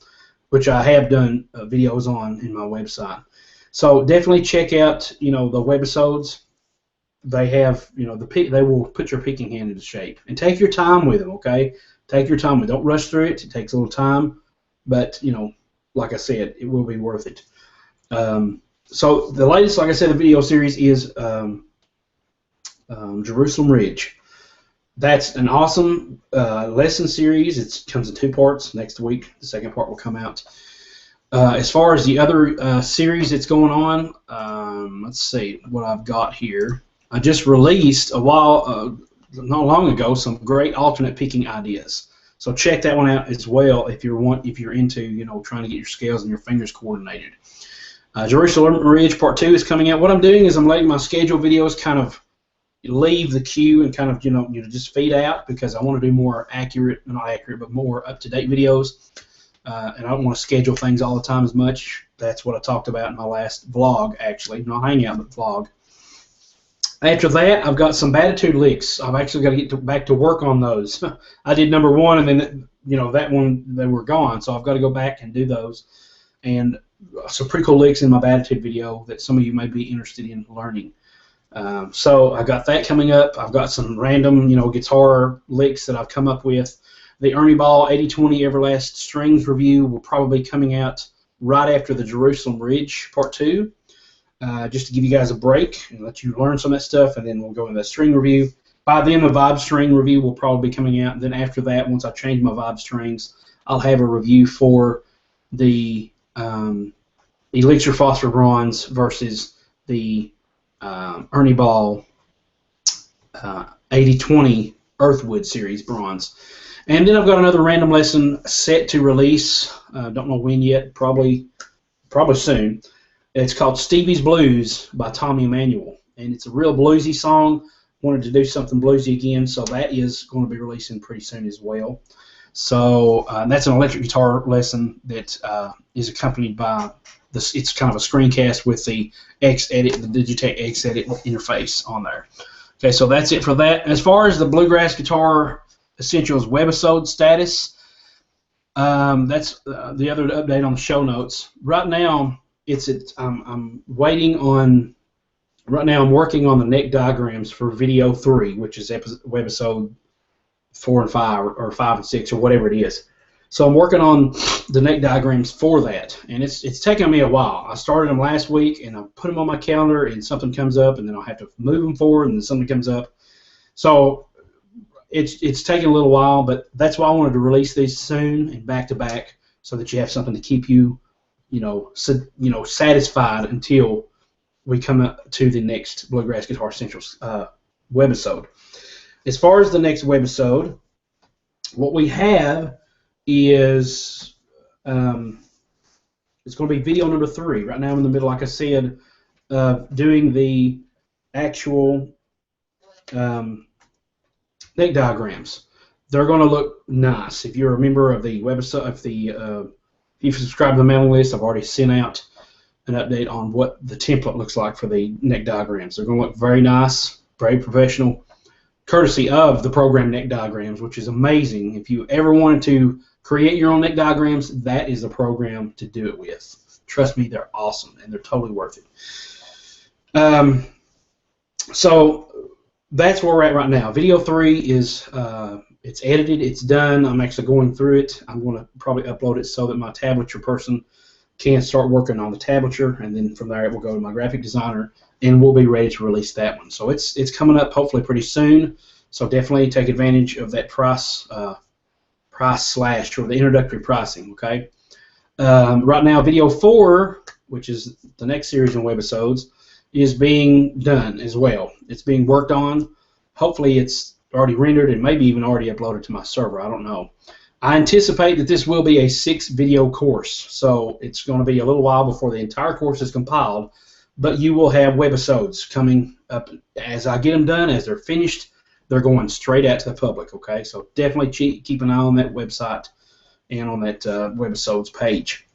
which I have done videos on in my website. So definitely check out, the Webisodes. They have, they will put your picking hand into shape. And take your time with them, okay? Take your time. Don't rush through it. It takes a little time, but like I said, it will be worth it. So the latest, like I said, the video series is Jerusalem Ridge. That's an awesome lesson series. It comes in 2 parts. Next week, the second part will come out. As far as the other series that's going on, let's see what I've got here. I just released not long ago, some great alternate picking ideas. So check that one out as well if you're into trying to get your scales and your fingers coordinated. Jerusalem Ridge Part 2 is coming out. What I'm doing is I'm letting my schedule videos kind of leave the queue and kind of just feed out, because I want to do more not accurate, but more up-to-date videos. And I don't want to schedule things all the time as much. That's what I talked about in my last vlog, actually, not Hangout, but vlog. After that, I've got some Batitude licks. I've actually got to get back to work on those. I did number 1, and then that one, they were gone, so I've got to go back and do those. And some pretty cool licks in my Batitude video that some of you may be interested in learning. So I got that coming up. I've got some random, guitar licks that I've come up with. The Ernie Ball 8020 Everlast Strings review will probably be coming out right after the Jerusalem Ridge Part 2, just to give you guys a break and let you learn some of that stuff, and then we'll go into the string review. By then, the Vibe String review will probably be coming out, and then after that, once I change my Vibe Strings, I'll have a review for the Elixir Phosphor Bronze versus the Ernie Ball 8020 Earthwood Series Bronze. And then I've got another random lesson set to release. Don't know when yet. Probably soon. It's called Stevie's Blues by Tommy Emmanuel, and it's a real bluesy song. Wanted to do something bluesy again, so that is going to be releasing pretty soon as well. So that's an electric guitar lesson that is accompanied by this. It's kind of a screencast with the X-Edit, the Digitech X-Edit interface on there. Okay, so that's it for that. As far as the Bluegrass Guitar Essentials webisode status, that's the other update on the show notes. Right now, I'm waiting on. Right now, I'm working on the neck diagrams for video 3, which is webisode 4 and 5, or 5 and 6, or whatever it is. So I'm working on the neck diagrams for that, and it's taken me a while. I started them last week, and I put them on my calendar, and something comes up, and then I'll have to move them forward, and then something comes up. So it's taken a little while, but that's why I wanted to release these soon and back to back, so that you have something to keep you, satisfied until we come up to the next Bluegrass Guitar Essentials webisode. As far as the next webisode, what we have is it's going to be video number 3. Right now I'm in the middle, like I said, doing the actual neck diagrams. They're going to look nice. If you're a member of the website, if you subscribe to the mailing list, I've already sent out an update on what the template looks like for the neck diagrams. They're going to look very nice, very professional, courtesy of the program Neck Diagrams, which is amazing. If you ever wanted to create your own neck diagrams, that is the program to do it with. Trust me, they're awesome, and they're totally worth it. So that's where we're at right now. Video 3 is it's edited, it's done. I'm actually going through it. I'm going to probably upload it so that my tablature person can start working on the tablature, and then from there it will go to my graphic designer, and we'll be ready to release that one. So it's coming up hopefully pretty soon. So definitely take advantage of that price slash, or the introductory pricing. Okay. Right now, video 4, which is the next series in webisodes, is being done as well. It's being worked on. Hopefully, it's already rendered and maybe even already uploaded to my server. I don't know. I anticipate that this will be a 6-video course, so it's going to be a little while before the entire course is compiled, but you will have webisodes coming up as I get them done. As they're finished, they're going straight out to the public, okay? So definitely keep an eye on that website and on that webisodes page.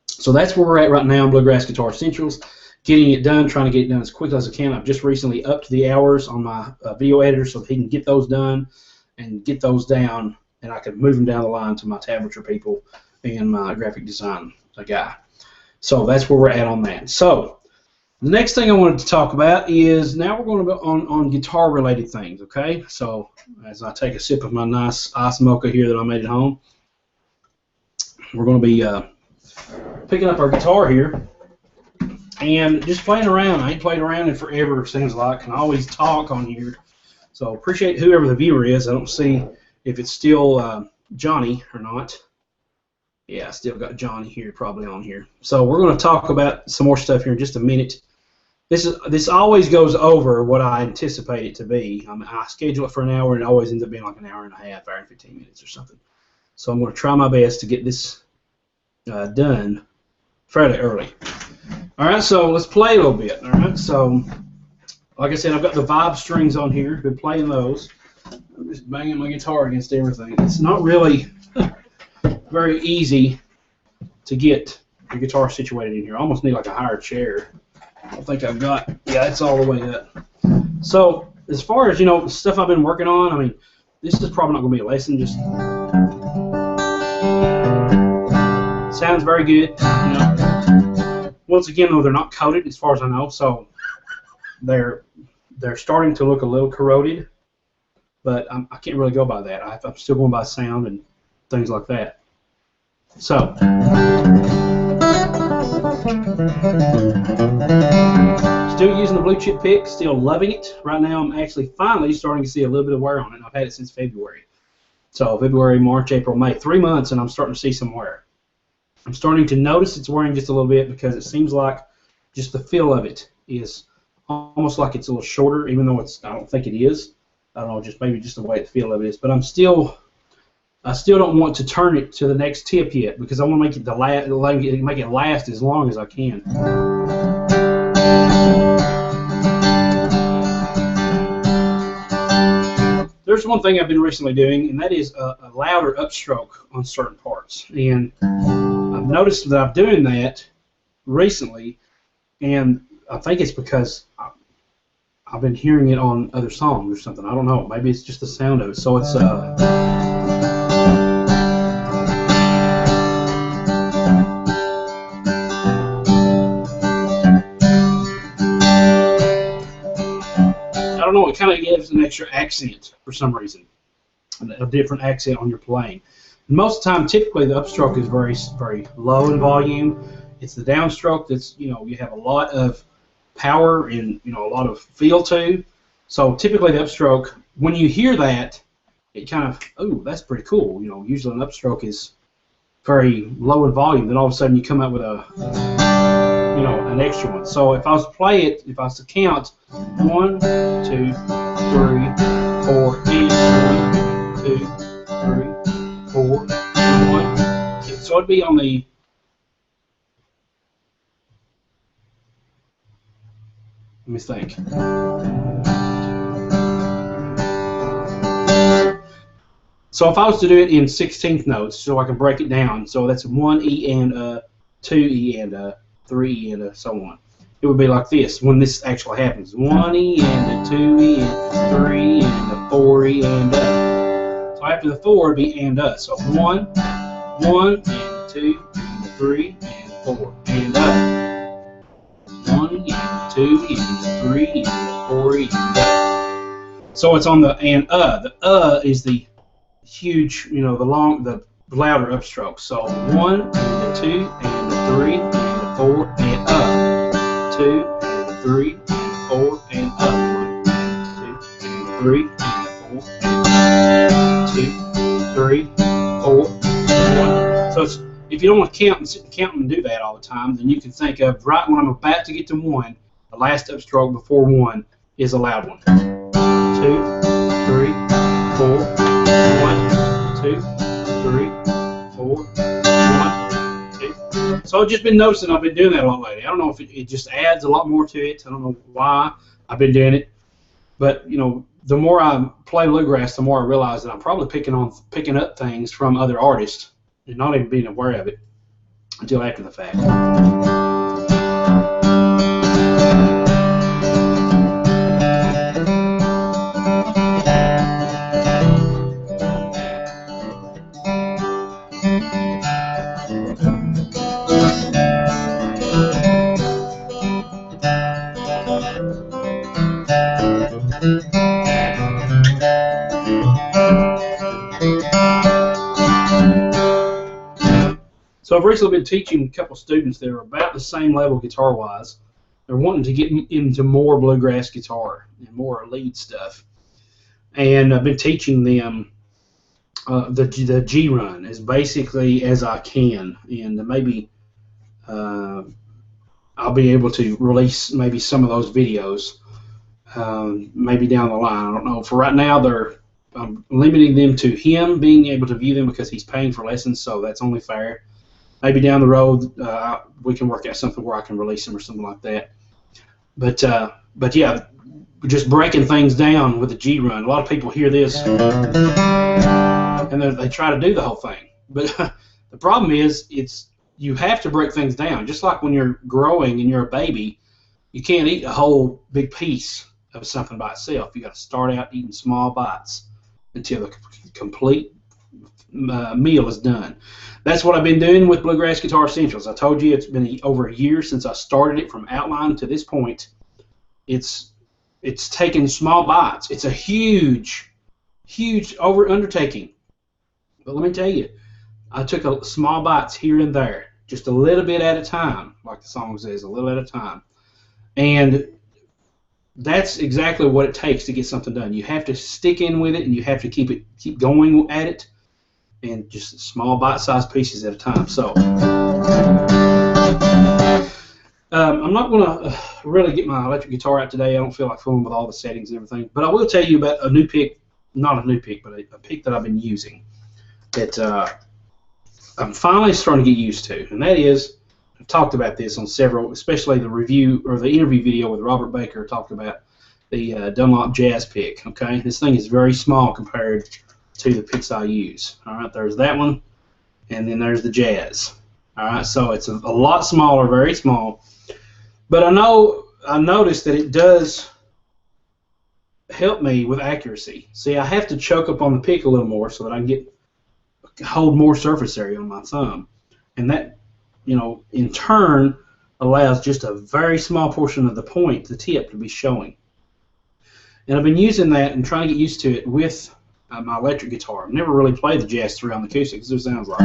So that's where we're at right now in Bluegrass Guitar Essentials, getting it done, trying to get it done as quickly as I can. I've just recently upped the hours on my video editor so that he can get those done and get those down, and I can move them down the line to my tablature people and my graphic design guy. So that's where we're at on that. So The next thing I wanted to talk about is now we're going to go on guitar-related things, okay? So as I take a sip of my nice ice mocha here that I made at home, we're going to be picking up our guitar here and just playing around. I ain't played around in forever, it seems like. Can always talk on here. So appreciate whoever the viewer is. I don't see if it's still Johnny or not. Yeah, I still got Johnny here, probably on here. So we're going to talk about some more stuff here in just a minute. This always goes over what I anticipate it to be. I schedule it for an hour, and it always ends up being like an hour and a half, hour and 15 minutes or something. So I'm going to try my best to get this done fairly early. All right, so let's play a little bit. All right, so like I said, I've got the vibe strings on here. Been playing those. I'm just banging my guitar against everything. It's not really very easy to get the guitar situated in here. I almost need like a higher chair. I don't think I've got, yeah, it's all the way up. So as far as, you know, stuff I've been working on, I mean, this is probably not going to be a lesson. Just sounds very good. You know. Once again, though, they're not coated as far as I know, so they're starting to look a little corroded. But I can't really go by that. I'm still going by sound and things like that. So. Still using the blue chip pick, still loving it. Right now I'm actually finally starting to see a little bit of wear on it. I've had it since February. So February, March, April, May, 3 months, and I'm starting to see some wear. I'm starting to notice it's wearing just a little bit because it seems like just the feel of it is almost like it's a little shorter, even though I don't think it is. I don't know, just maybe just the way the feel of it is. But I still don't want to turn it to the next tip yet because I want to make it last as long as I can. There's one thing I've been recently doing, and that is a louder upstroke on certain parts. And I've noticed that I'm doing that recently, and I think it's because I've been hearing it on other songs or something. I don't know. Maybe it's just the sound of it. So it's I don't know, it kind of gives an extra accent for some reason, a different accent on your playing. And most of the time, typically the upstroke is very, very low in volume. It's the downstroke that's, you know, you have a lot of power and, you know, a lot of feel to. So typically the upstroke, when you hear that, it kind of, oh, that's pretty cool. You know, usually an upstroke is very low in volume. Then all of a sudden you come up with a, you know, an extra one. So if I was to play it, if I was to count 1, 2, 3, 4, and 1, 2, 3, 4, 1. So it'd be on the, let me think. So if I was to do it in 16th notes, so I can break it down, so that's 1 E and 2 E and 3 E and so on. It would be like this when this actually happens: 1 E and 2 E and 3 and 4 E and So after the 4 it'd be and So 1, 1 and 2 and 3 and 4 and 1 and 2 and 3 and 4 and So it's on the and The is the huge, you know, the louder upstroke. So 1 and 2 and 3 and 4 and 2 and 3 and 4 and 1 and 2 and 3 and 4 and 2, 3, 4, 1. So it's, if you don't want to count and do that all the time, then you can think of right when I'm about to get to 1, the last upstroke before 1 is a loud one. 2, 3, 4, 1, 2, 3, 4, 1, 2. So I've just been noticing I've been doing that a lot lately. I don't know if it just adds a lot more to it. I don't know why I've been doing it. But, you know, the more I play Bluegrass, the more I realize that I'm probably picking up things from other artists and not even being aware of it until after the fact. I've recently been teaching a couple students that are about the same level guitar-wise. They're wanting to get into more bluegrass guitar and more lead stuff. And I've been teaching them the G run as basically as I can, and maybe I'll be able to release maybe some of those videos maybe down the line. I don't know. For right now, I'm limiting them to him being able to view them because he's paying for lessons, so that's only fair. Maybe down the road we can work out something where I can release them or something like that. But yeah, just breaking things down with the G run. A lot of people hear this and they try to do the whole thing. But the problem is you have to break things down. Just like when you're growing and you're a baby, you can't eat a whole big piece of something by itself. You got to start out eating small bites until the complete meal is done. That's what I've been doing with Bluegrass Guitar Essentials. I told you it's been over a year since I started it from outline to this point. It's taken small bites. It's a huge undertaking. But let me tell you, I took small bites here and there, just a little bit at a time, like the song says, a little at a time. And that's exactly what it takes to get something done. You have to stick in with it, and you have to keep going at it, and just small bite-sized pieces at a time. So I'm not going to really get my electric guitar out today. I don't feel like fooling with all the settings and everything. But I will tell you about a new pick, not a new pick, but a pick that I've been using that I'm finally starting to get used to, and that is, I've talked about this on several, especially the review or the interview video with Robert Baker talked about the Dunlop Jazz pick. Okay, this thing is very small compared to the picks I use. All right, there's that one, and then there's the Jazz. All right, so it's a lot smaller, very small. But I noticed that it does help me with accuracy. See, I have to choke up on the pick a little more so that I can hold more surface area on my thumb, and that, in turn allows just a very small portion of the point, the tip, to be showing. And I've been using that and trying to get used to it with my electric guitar. I've never really played the Jazz 3 on the acoustic because it sounds like.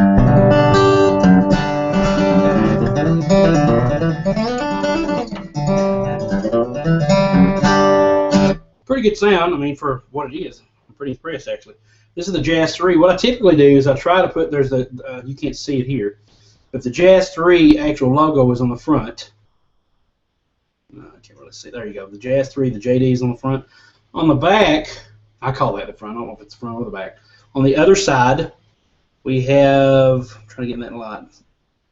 Pretty good sound, I mean, for what it is. I'm pretty impressed, actually. This is the Jazz 3. What I typically do is I try to put, there's the, you can't see it here, but the Jazz 3 actual logo is on the front. I can't really see. There you go. The Jazz 3, the JD is on the front. On the back, I call that the front. I don't know if it's the front or the back. On the other side, we have, I'm trying to get in that light.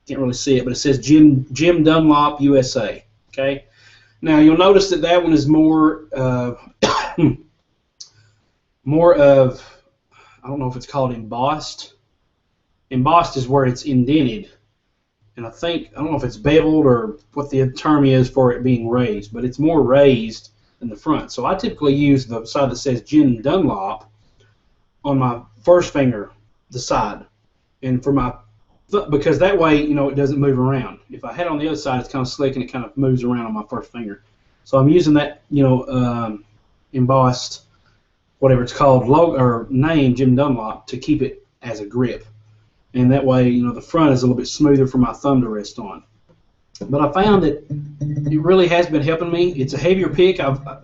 Can't really see it, but it says Jim Dunlop, USA. Okay. Now you'll notice that one is more more of, I don't know if it's called embossed. Embossed is where it's indented, and I don't know if it's beveled or what the term is for it being raised, but it's more raised than the front. So I typically use the side that says Jim Dunlop on my first finger, the side, and for my, because that way, it doesn't move around. If I had it on the other side, it's kind of slick and it kind of moves around on my first finger. So I'm using that, embossed, whatever it's called, logo or name, Jim Dunlop, to keep it as a grip. And that way, the front is a little bit smoother for my thumb to rest on. But I found that it really has been helping me. It's a heavier pick.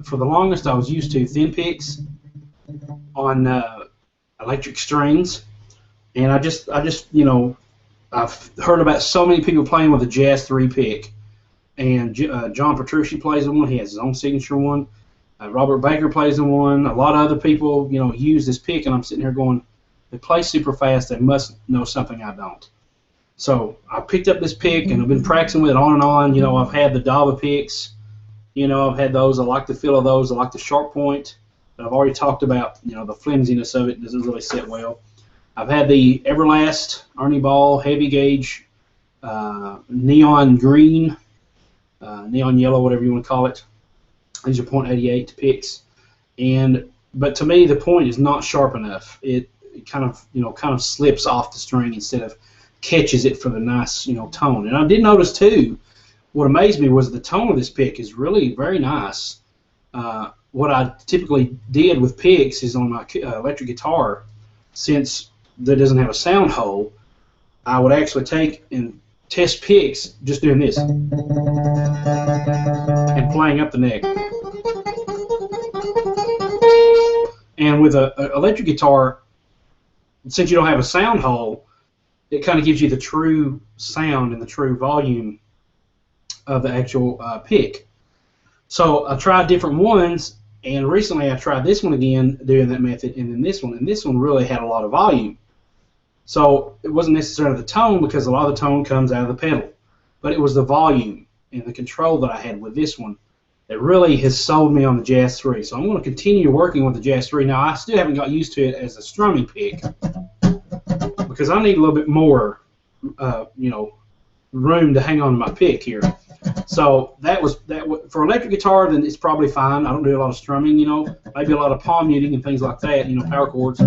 For the longest, I was used to thin picks on electric strings, and I've heard about so many people playing with a Jazz 3 pick, and John Petrucci plays on one. He has his own signature one. Robert Baker plays on one. A lot of other people, use this pick, and I'm sitting here going, they play super fast. They must know something I don't. So I picked up this pick, and I've been practicing with it on and on. I've had the Dava picks. I've had those. I like the feel of those. I like the sharp point. But I've already talked about, the flimsiness of it. It doesn't really sit well. I've had the Everlast Ernie Ball heavy gauge neon green, neon yellow, whatever you want to call it. These are .88 picks, but to me the point is not sharp enough. It kind of slips off the string instead of catches it for the nice tone. And I did notice too, what amazed me was the tone of this pick is really very nice. What I typically did with picks is on my electric guitar, since that doesn't have a sound hole, I would actually take and test picks just doing this and playing up the neck. And with an electric guitar, since you don't have a sound hole, it kind of gives you the true sound and the true volume of the actual pick. So I tried different ones, and recently I tried this one again doing that method, and then this one really had a lot of volume. So it wasn't necessarily the tone, because a lot of the tone comes out of the pedal, but it was the volume and the control that I had with this one that really has sold me on the Jazz 3. So I'm going to continue working with the Jazz 3. Now, I still haven't got used to it as a strumming pick, because I need a little bit more, room to hang on to my pick here. So that for electric guitar, then it's probably fine. I don't do a lot of strumming, maybe a lot of palm muting and things like that, power chords.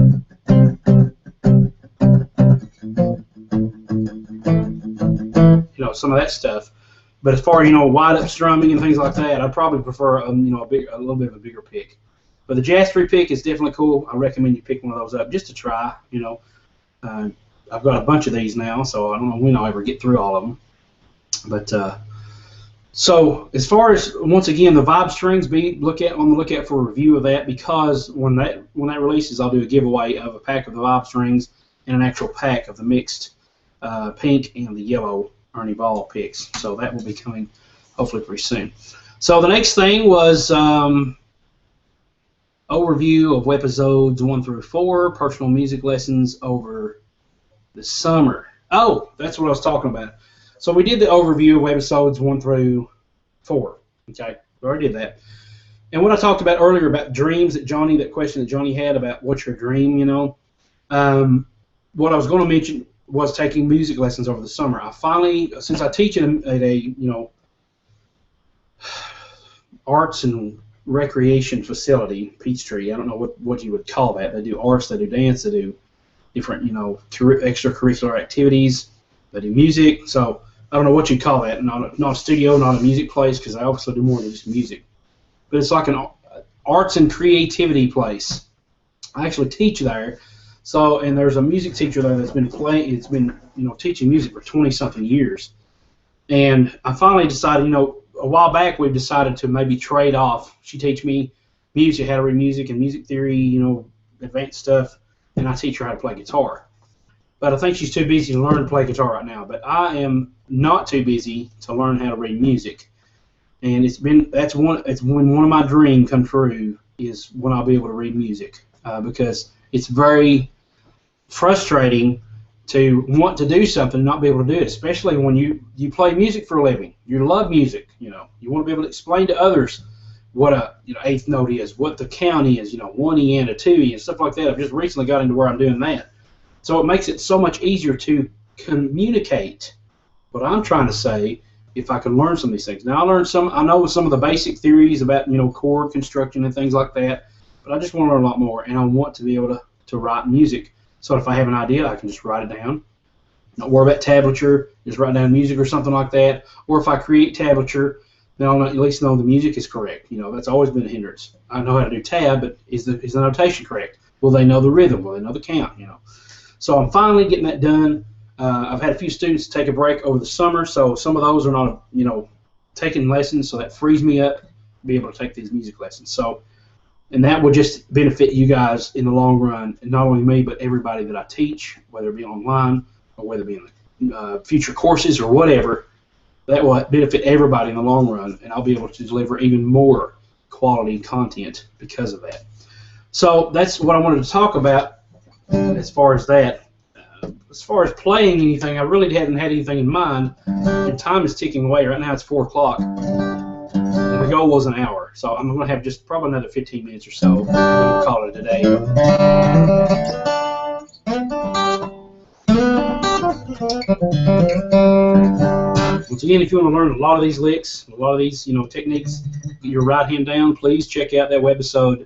Some of that stuff. But as far as wide up strumming and things like that, I'd probably prefer a little bit of a bigger pick. But the Jazz 3 pick is definitely cool. I recommend you pick one of those up just to try. I've got a bunch of these now, so I don't know when I'll ever get through all of them. But so as far as, once again, the Vibe strings, be on the lookout for a review of that, because when that releases, I'll do a giveaway of a pack of the Vibe strings and an actual pack of the mixed pink and the yellow Ernie Ball picks. So that will be coming hopefully pretty soon. So the next thing was overview of Webisodes 1 through 4, personal music lessons over the summer. Oh, that's what I was talking about. So we did the overview of Webisodes 1 through 4. Okay, we already did that. And what I talked about earlier about dreams, that question that Johnny had about what's your dream, what I was going to mention was taking music lessons over the summer. I finally, since I teach at a arts and recreation facility, Peachtree, I don't know what you would call that. They do arts, they do dance, they do different, extracurricular activities, they do music. So I don't know what you'd call that. Not a studio, not a music place, because I also do more than just music. But it's like an arts and creativity place. I actually teach there. So, and there's a music teacher there that's been teaching music for 20-something years. And I finally decided, a while back we've decided to maybe trade off. She teach me music, how to read music and music theory, advanced stuff, and I teach her how to play guitar. But I think she's too busy to learn to play guitar right now. But I am not too busy to learn how to read music. And it's when one of my dreams come true is when I'll be able to read music, because it's very frustrating to want to do something and not be able to do it, especially when you play music for a living. You love music, you want to be able to explain to others what a eighth note is, what the count is, 1E and a 2E and stuff like that. I've just recently got into where I'm doing that. So it makes it so much easier to communicate what I'm trying to say if I can learn some of these things. Now I know some of the basic theories about chord construction and things like that, but I just want to learn a lot more, and I want to be able to write music. So if I have an idea, I can just write it down. Not worry about tablature, just write down music or something like that. Or if I create tablature, then I'll at least know the music is correct. That's always been a hindrance. I know how to do tab, but is the notation correct? Will they know the rhythm? Will they know the count? So I'm finally getting that done. I've had a few students take a break over the summer, so some of those are not, taking lessons, so that frees me up to be able to take these music lessons. So, and that will just benefit you guys in the long run, and not only me, but everybody that I teach, whether it be online or whether it be in future courses or whatever. That will benefit everybody in the long run, and I'll be able to deliver even more quality content because of that. So that's what I wanted to talk about as far as that. As far as playing anything, I really hadn't had anything in mind, and time is ticking away. Right now it's 4 o'clock, and the goal was an hour, so I'm going to have just probably another 15 minutes or so, and we'll call it a day. Once again, if you want to learn a lot of these licks, a lot of these techniques, get your right hand down, please check out that webisode,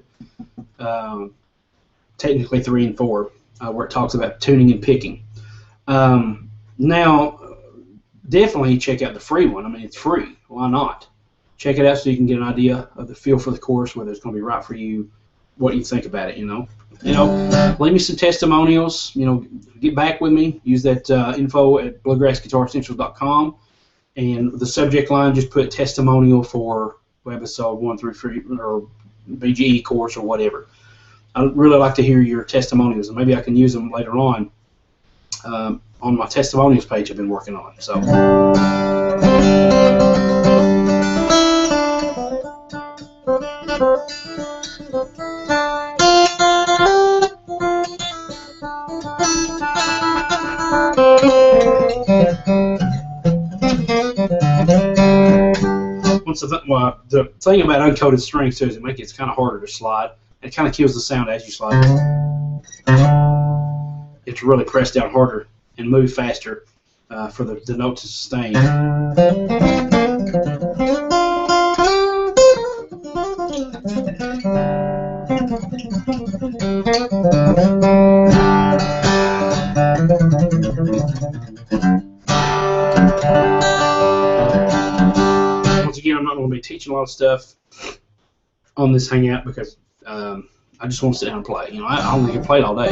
technically 3 and 4, where it talks about tuning and picking. Now, definitely check out the free one. I mean, it's free. Why not? Check it out so you can get an idea of the feel for the course, whether it's going to be right for you, what you think about it. Leave me some testimonials. Get back with me. Use that info at bluegrassguitaressentials.com, and the subject line, just put testimonial for Webisode 1 through 3 or BGE course or whatever. I'd really like to hear your testimonials, and maybe I can use them later on my testimonials page I've been working on. So. The thing about uncoated strings too is it's kind of harder to slide. It kind of kills the sound as you slide. It's really press down harder and move faster for the note to sustain. Once again, I'm not going to be teaching a lot of stuff on this Hangout because I just want to sit down and play. I only can play it all day.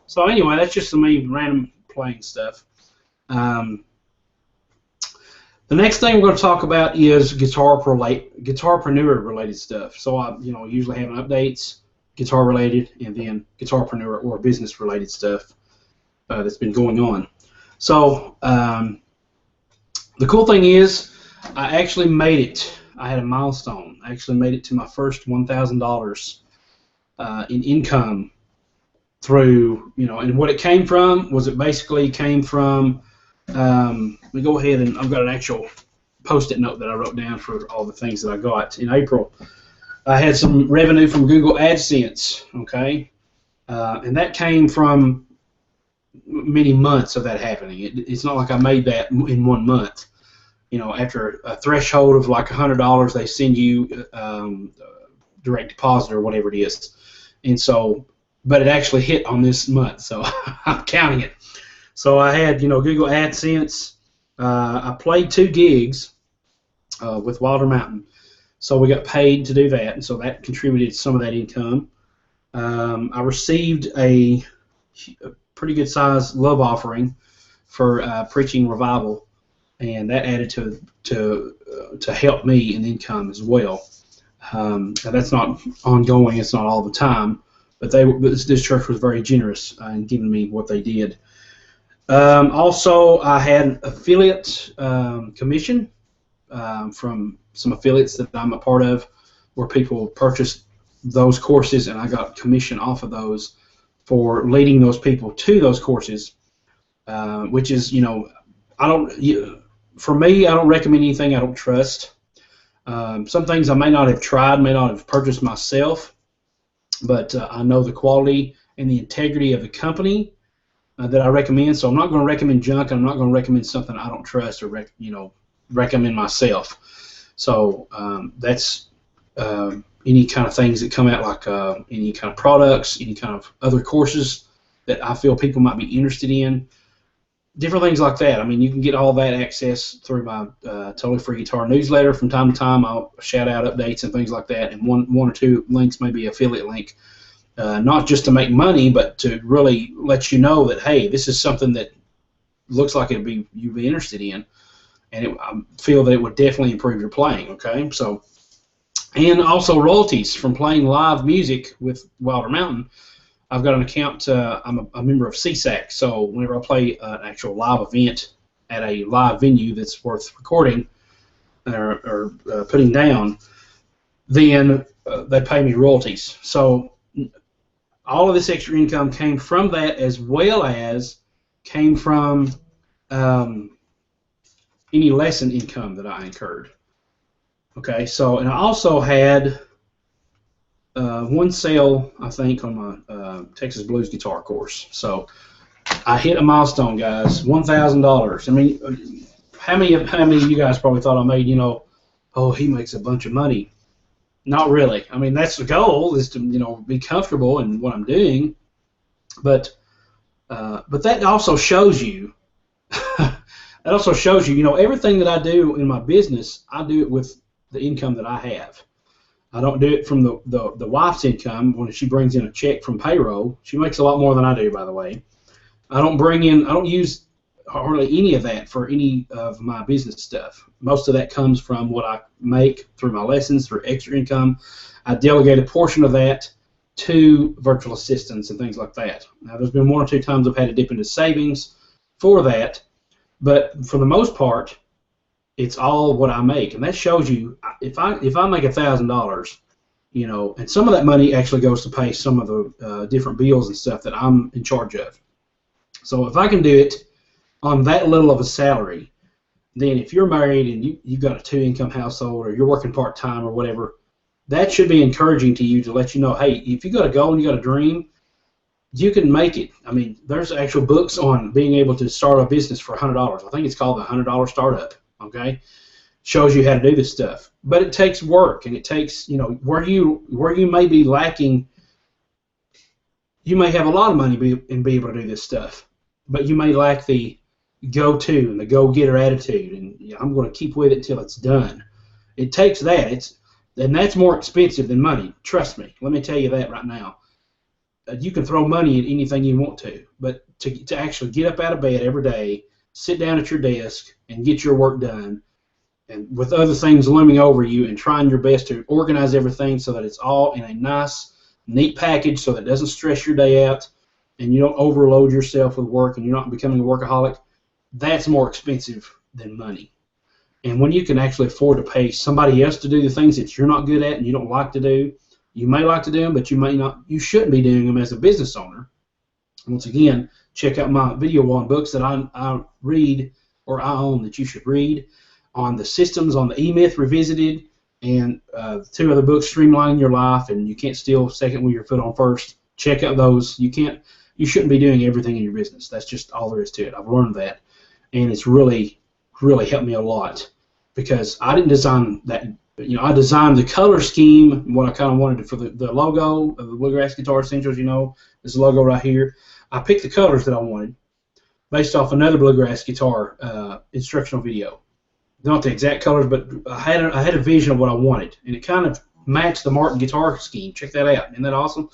So anyway, that's just some random playing stuff. The next thing we're going to talk about is Guitarpreneur related stuff. So I, usually have updates, guitar related, and then Guitarpreneur or business related stuff that's been going on. So the cool thing is, I actually made it. I had a milestone. I actually made it to my first $1,000 in income through, and what it came from was it basically came from, let me go ahead and I've got an actual post-it note that I wrote down for all the things that I got in April. I had some revenue from Google AdSense, okay, and that came from many months of that happening. It's not like I made that in 1 month. After a threshold of like $100, they send you direct deposit or whatever it is, and so. But it actually hit on this month, so I'm counting it. So I had, Google AdSense. I played 2 gigs with Wilder Mountain, so we got paid to do that, and so that contributed some of that income. I received a pretty good size love offering for preaching revival, and that added to help me in income as well. And that's not ongoing; it's not all the time. But this church was very generous in giving me what they did. Also, I had an affiliate commission from some affiliates that I'm a part of, where people purchased those courses, and I got commission off of those for leading those people to those courses, which is, for me, I don't recommend anything I don't trust. Some things I may not have tried, may not have purchased myself, but I know the quality and the integrity of the company that I recommend. So I'm not going to recommend junk. I'm not going to recommend something I don't trust or recommend myself. So that's any kind of things that come out, like any kind of products, any kind of other courses that I feel people might be interested in. Different things like that. I mean, you can get all that access through my Totally Free Guitar newsletter. From time to time, I'll shout out updates and things like that, and one or two links may be affiliate link, not just to make money, but to really let you know that, hey, this is something that looks like you'd be interested in, and I feel that it would definitely improve your playing. Okay, so, and also royalties from playing live music with Wilder Mountain. I've got an account. I'm a member of CSAC, so whenever I play an actual live event at a live venue that's worth recording or putting down, then they pay me royalties. So all of this extra income came from that, as well as came from any lesson income that I incurred. Okay, so, and I also had one sale, I think, on my Texas Blues guitar course. So I hit a milestone, guys, $1,000. I mean, how many of you guys probably thought I made, you know, oh, he makes a bunch of money? Not really. I mean, that's the goal, is to, you know, be comfortable in what I'm doing. But that also shows you, you know, everything that I do in my business, I do it with the income that I have. I don't do it from the wife's income when she brings in a check from payroll. She makes a lot more than I do, by the way. I don't use hardly any of that for any of my business stuff. Most of that comes from what I make through my lessons, through extra income. I delegate a portion of that to virtual assistants and things like that. Now, there's been 1 or 2 times I've had to dip into savings for that, but for the most part, it's all what I make, and that shows you if I make $1,000, you know, and some of that money actually goes to pay some of the different bills and stuff that I'm in charge of. So if I can do it on that little of a salary, then if you're married and you've got a 2-income household, or you're working part-time or whatever, that should be encouraging to you, to let you know, hey, if you got a goal and you got a dream, you can make it. I mean, there's actual books on being able to start a business for $100. I think it's called the $100 Startup. Okay, shows you how to do this stuff, but it takes work, and it takes, you know, where you may be lacking. You may have a lot of money and be able to do this stuff, but you may lack the go-to and the go-getter attitude, and, you know, I'm going to keep with it till it's done. It takes that. And that's more expensive than money. Trust me. Let me tell you that right now. You can throw money at anything you want to, but to actually get up out of bed every day, sit down at your desk, and get your work done, and with other things looming over you, and trying your best to organize everything so that it's all in a nice, neat package, so that it doesn't stress your day out, and you don't overload yourself with work, and you're not becoming a workaholic, that's more expensive than money. And when you can actually afford to pay somebody else to do the things that you're not good at and you don't like to do, you may like to do them, but you shouldn't be doing them as a business owner. Once again, check out my video on books that I read, or I own, that you should read, on the systems, on the E-Myth Revisited, and 2 other books, Streamlining Your Life and You Can't Steal Second with Your Foot on First. Check out those. You shouldn't be doing everything in your business. That's just all there is to it. I've learned that, and it's really helped me a lot, because I didn't design that. You know, I designed the color scheme, what I kind of wanted for the logo of the Bluegrass Guitar Essentials. You know, this logo right here. I picked the colors that I wanted based off another Bluegrass guitar instructional video. Not the exact colors, but I had a vision of what I wanted, and it kind of matched the Martin guitar scheme. Check that out. Isn't that awesome?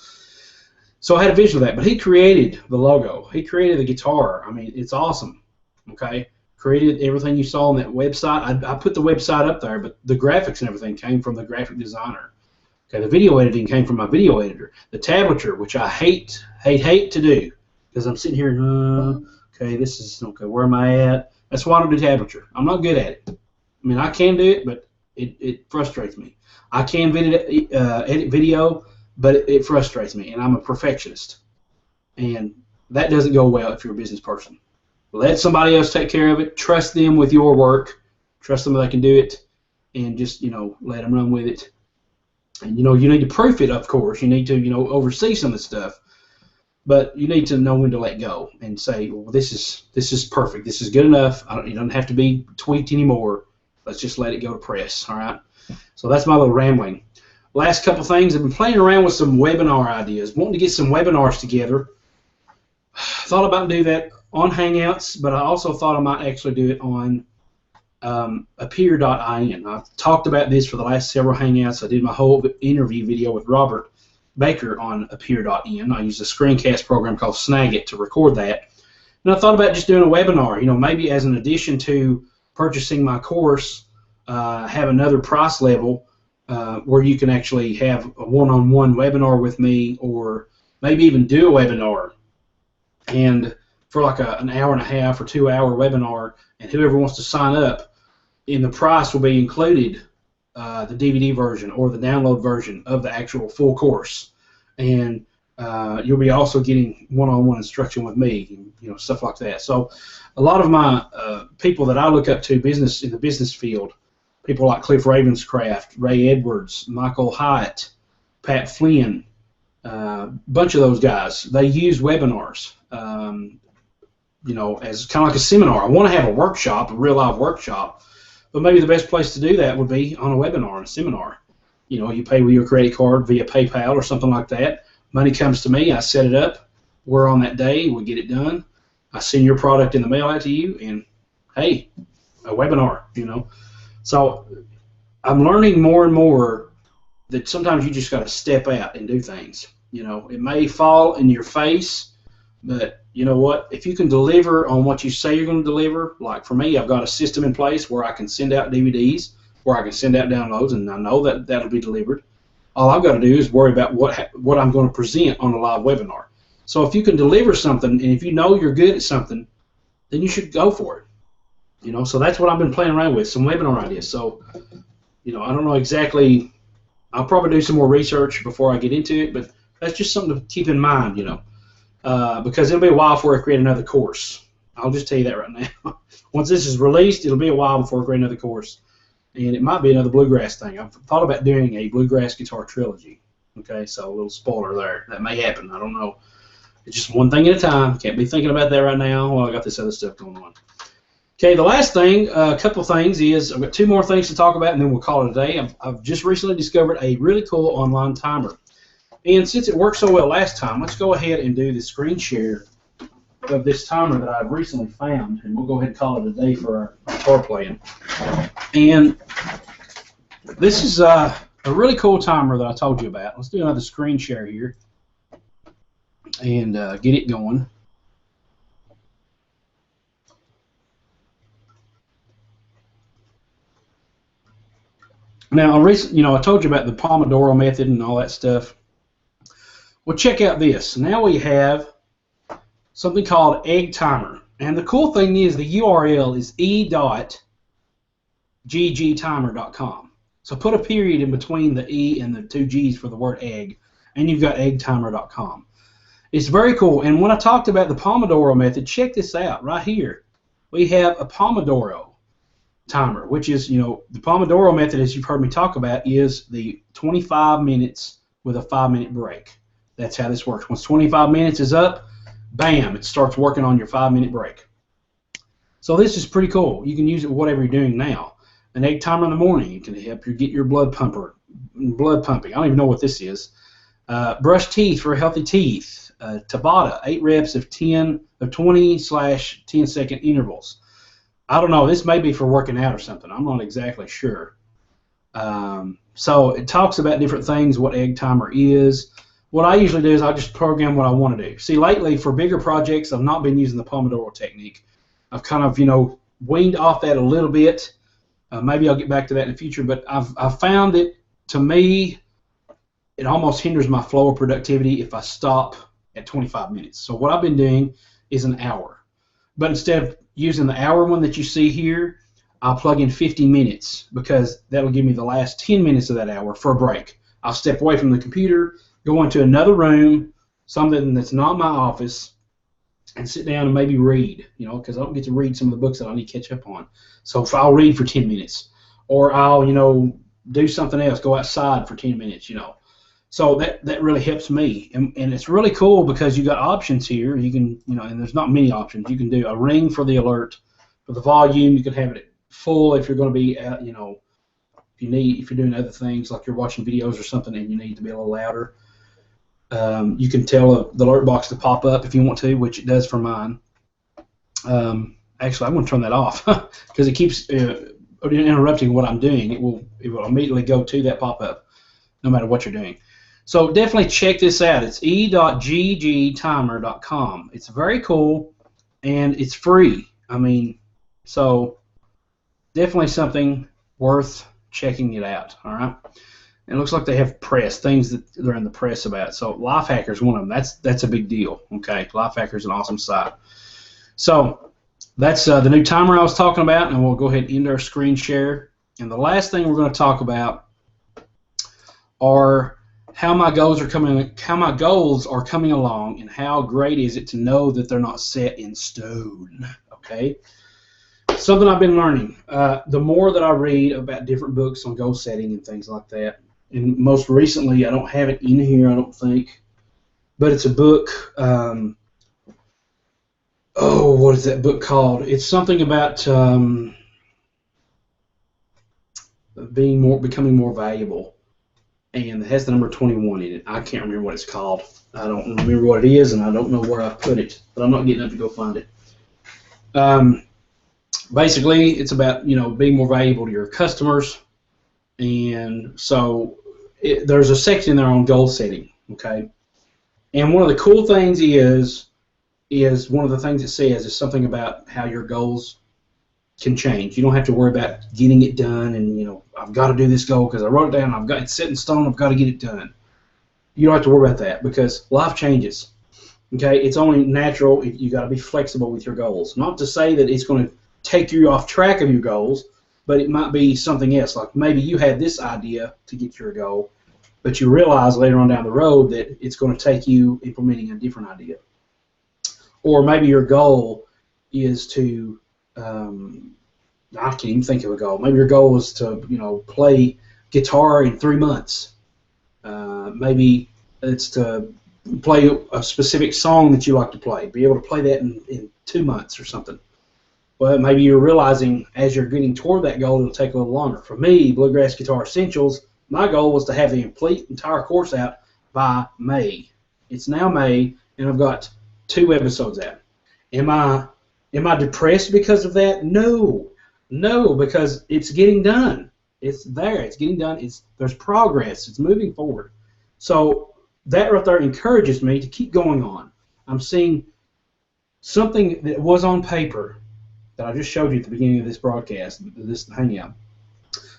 So I had a vision of that, but he created the logo. He created the guitar. I mean, it's awesome. Okay? Created everything you saw on that website. I put the website up there, but the graphics and everything came from the graphic designer. Okay, the video editing came from my video editor. The tablature, which I hate to do, because I'm sitting here, okay, this is, okay, where am I at? That's why I don't do tablature. I'm not good at it. I mean, I can do it, but it frustrates me. I can edit video, but it frustrates me, and I'm a perfectionist. And that doesn't go well if you're a business person. Let somebody else take care of it. Trust them with your work. Trust them that they can do it, and just, you know, let them run with it. And, you know, you need to proof it, of course. You need to, you know, oversee some of the stuff. But you need to know when to let go and say, well, this is perfect. This is good enough. It doesn't have to be tweaked anymore. Let's just let it go to press. All right. So that's my little rambling. Last couple things. I've been playing around with some webinar ideas. Wanting to get some webinars together. Thought about doing that on Hangouts, but I also thought I might actually do it on appear.in. I've talked about this for the last several Hangouts. I did my whole interview video with Robert Baker on appear.in. I used a screencast program called Snagit to record that. And I thought about just doing a webinar, you know, maybe as an addition to purchasing my course, have another price level where you can actually have a one-on-one webinar with me, or maybe even do a webinar and for like an hour and a half or 2 hour webinar, and whoever wants to sign up, in the price will be included the DVD version or the download version of the actual full course, and you'll be also getting one-on-one instruction with me, you know, stuff like that. So a lot of my people that I look up to in the business field, people like Cliff Ravenscraft, Ray Edwards, Michael Hyatt, Pat Flynn, a bunch of those guys, they use webinars. as kind of like a seminar. I want to have a workshop, a real live workshop, but maybe the best place to do that would be on a webinar, a seminar. You pay with your credit card via PayPal or something like that. Money comes to me, I set it up. We're on that day, we get it done. I send your product in the mail out to you, and hey, a webinar, So I'm learning more and more that sometimes you just got to step out and do things. It may fall in your face, but you know what? If you can deliver on what you say you're going to deliver, like for me, I've got a system in place where I can send out DVDs, where I can send out downloads, and I know that that'll be delivered. All I've got to do is worry about what I'm going to present on a live webinar. So if you can deliver something, and if you know you're good at something, then you should go for it. So that's what I've been playing around with, some webinar ideas. So, I don't know exactly. I'll probably do some more research before I get into it, but that's just something to keep in mind, because it'll be a while before I create another course. I'll just tell you that right now. Once this is released, it'll be a while before I create another course. And it might be another bluegrass thing. I've thought about doing a bluegrass guitar trilogy. Okay, so a little spoiler there. That may happen. I don't know. It's just one thing at a time. Can't be thinking about that right now while I got this other stuff going on. Okay, the last thing, a couple of things is, I've got two more things to talk about, and then we'll call it a day. I've just recently discovered a really cool online timer. And since it worked so well last time, let's go ahead and do the screen share of this timer that I've recently found, and we'll go ahead and call it a day for our guitar playing. And this is a really cool timer that I told you about. Let's do another screen share here and get it going. Now, I told you about the Pomodoro method and all that stuff. Well, check out this. Now we have something called Egg Timer. And the cool thing is the URL is e.ggtimer.com. So put a period in between the E and the two G's for the word egg, and you've got eggtimer.com. It's very cool. And when I talked about the Pomodoro method, check this out right here. We have a Pomodoro timer, which is, the Pomodoro method, as you've heard me talk about, is the 25 minutes with a 5-minute break. That's how this works. Once 25 minutes is up, bam, it starts working on your 5-minute break. So this is pretty cool. You can use it with whatever you're doing now. An egg timer in the morning, it can help you get your blood pumping. I don't even know what this is. Brush teeth for healthy teeth. Tabata, 8 reps of 20/10 second intervals. I don't know. This may be for working out or something. I'm not exactly sure. So it talks about different things, what egg timer is. What I usually do is I just program what I want to do. See, lately for bigger projects, I've not been using the Pomodoro technique. I've kind of, weaned off that a little bit. Maybe I'll get back to that in the future, but I've found that, to me, it almost hinders my flow of productivity if I stop at 25 minutes. So what I've been doing is an hour. But instead of using the hour one that you see here, I'll plug in 50 minutes because that'll give me the last 10 minutes of that hour for a break. I'll step away from the computer, go into another room, something that's not my office, and sit down and maybe read, because I don't get to read some of the books that I need to catch up on. So if I'll read for 10 minutes, or I'll, do something else, go outside for 10 minutes, So that really helps me, and it's really cool because you got options here. You can, and there's not many options. You can do a ring for the alert, for the volume. You can have it full if you're going to be, if you're doing other things like you're watching videos or something and you need to be a little louder. You can tell the alert box to pop up if you want to, which it does for mine. Actually, I'm going to turn that off because it keeps interrupting what I'm doing. It will immediately go to that pop-up no matter what you're doing. So definitely check this out. It's e.ggtimer.com. It's very cool, and it's free. So definitely something worth checking it out. All right. And it looks like they have things that they're in the press about. So Lifehacker is one of them. That's a big deal. Okay, Lifehacker is an awesome site. So that's the new timer I was talking about, and we'll go ahead and end our screen share. And the last thing we're going to talk about are how my goals are coming along, and how great is it to know that they're not set in stone. Okay, something I've been learning. The more that I read about different books on goal setting and things like that, and most recently, I don't have it in here, I don't think, but it's a book. oh, what is that book called? It's something about becoming more valuable, and it has the number 21 in it. I can't remember what it's called. I don't remember what it is, and I don't know where I put it, but I'm not getting up to go find it. Basically, it's about being more valuable to your customers, and so there's a section there on goal setting. Okay, and one of the cool things is one of the things it says is something about how your goals can change. You don't have to worry about getting it done, and I've got to do this goal because I wrote it down. I've got it set in stone. I've got to get it done. You don't have to worry about that because life changes. Okay, it's only natural. You got to be flexible with your goals. Not to say that it's going to take you off track of your goals, but it might be something else. Like maybe you had this idea to get your goal, but you realize later on down the road that it's going to take you implementing a different idea. Or maybe your goal is to I can't even think of a goal. Maybe your goal is to play guitar in 3 months. Maybe it's to play a specific song that you like to play. Be able to play that in 2 months or something. Well, maybe you're realizing as you're getting toward that goal, it'll take a little longer. For me, Bluegrass Guitar Essentials, my goal was to have the entire course out by May. It's now May, and I've got 2 Webisodes out. Am I depressed because of that? No, because it's getting done. It's there. It's getting done. There's progress. It's moving forward. So that right there encourages me to keep going on. I'm seeing something that was on paper that I just showed you at the beginning of this broadcast, this Hangout.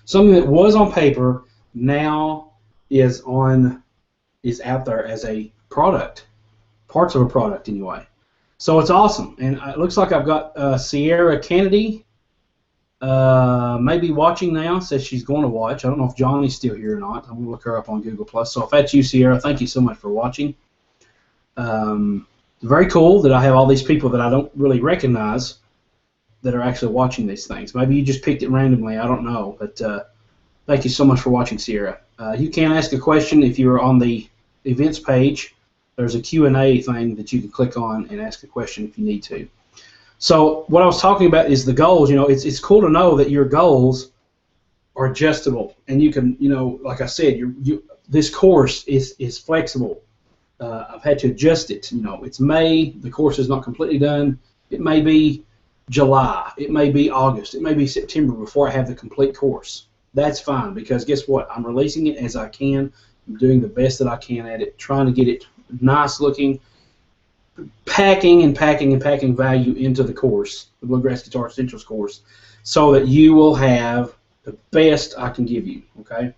Something that was on paper now is out there as a product, parts of a product anyway. So it's awesome, and it looks like I've got Sierra Kennedy maybe watching now. Says she's going to watch. I don't know if Johnny's still here or not. I'm going to look her up on Google+. So if that's you, Sierra, thank you so much for watching. Very cool that I have all these people that I don't really recognize that are actually watching these things. Maybe you just picked it randomly. I don't know, but thank you so much for watching, Sierra. You can ask a question if you're on the events page. There's a Q&A thing that you can click on and ask a question if you need to. So what I was talking about is the goals. It's cool to know that your goals are adjustable, and you can, like I said, this course is flexible. I've had to adjust it. It's May. The course is not completely done. It may be July. It may be August. It may be September before I have the complete course. That's fine because guess what? I'm releasing it as I can. I'm doing the best that I can at it, trying to get it nice looking, packing value into the course, the Bluegrass Guitar Essentials course, so that you will have the best I can give you, okay?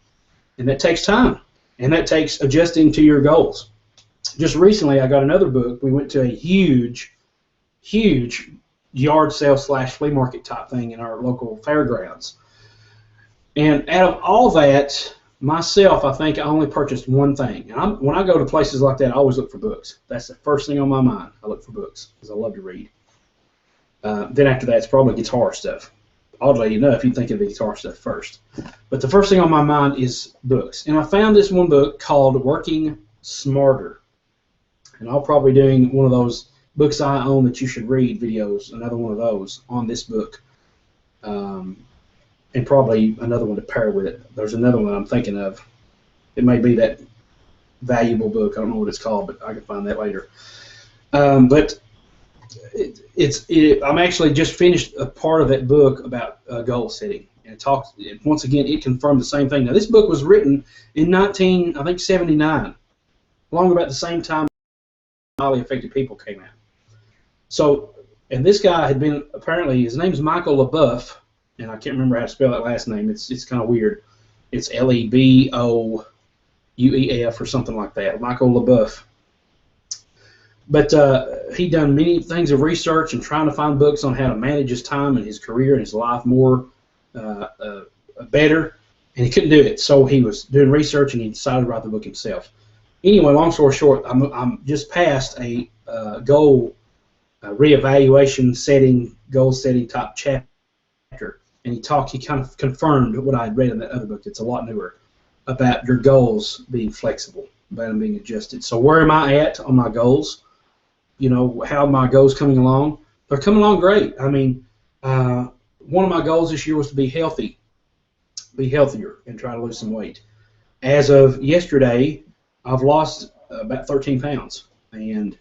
And that takes time, and that takes adjusting to your goals. Just recently, I got another book. We went to a huge yard sale / flea market type thing in our local fairgrounds. And out of all that, myself, I think I only purchased one thing. And when I go to places like that, I always look for books. That's the first thing on my mind. I look for books because I love to read. Then after that, it's probably guitar stuff. Oddly enough, you'd think of the guitar stuff first. But the first thing on my mind is books. And I found this one book called Working Smarter. And I'll probably be doing one of those books I own that you should read videos, another one of those on this book. And probably another one to pair with it. There's another one I'm thinking of. It may be that valuable book. I don't know what it's called, but I can find that later. But I'm actually just finished a part of that book about goal setting. And once again, it confirmed the same thing. Now, this book was written in 1979, along about the same time Highly Effective People came out. So, and this guy had been, apparently, his name's Michael LaBeouf, and I can't remember how to spell that last name. It's kind of weird. It's Lebouef or something like that. Michael LaBeouf. But he done many things of research and trying to find books on how to manage his time and his career and his life more better, and he couldn't do it. So he was doing research and he decided to write the book himself. Anyway, long story short, I'm just past a goal reevaluation setting, goal setting type chapter. And he kind of confirmed what I had read in that other book that's a lot newer about your goals being flexible, about them being adjusted. So where am I at on my goals? How are my goals coming along? they're coming along great. I mean, one of my goals this year was to be healthy, be healthier, and try to lose some weight. As of yesterday, I've lost about 13 pounds, and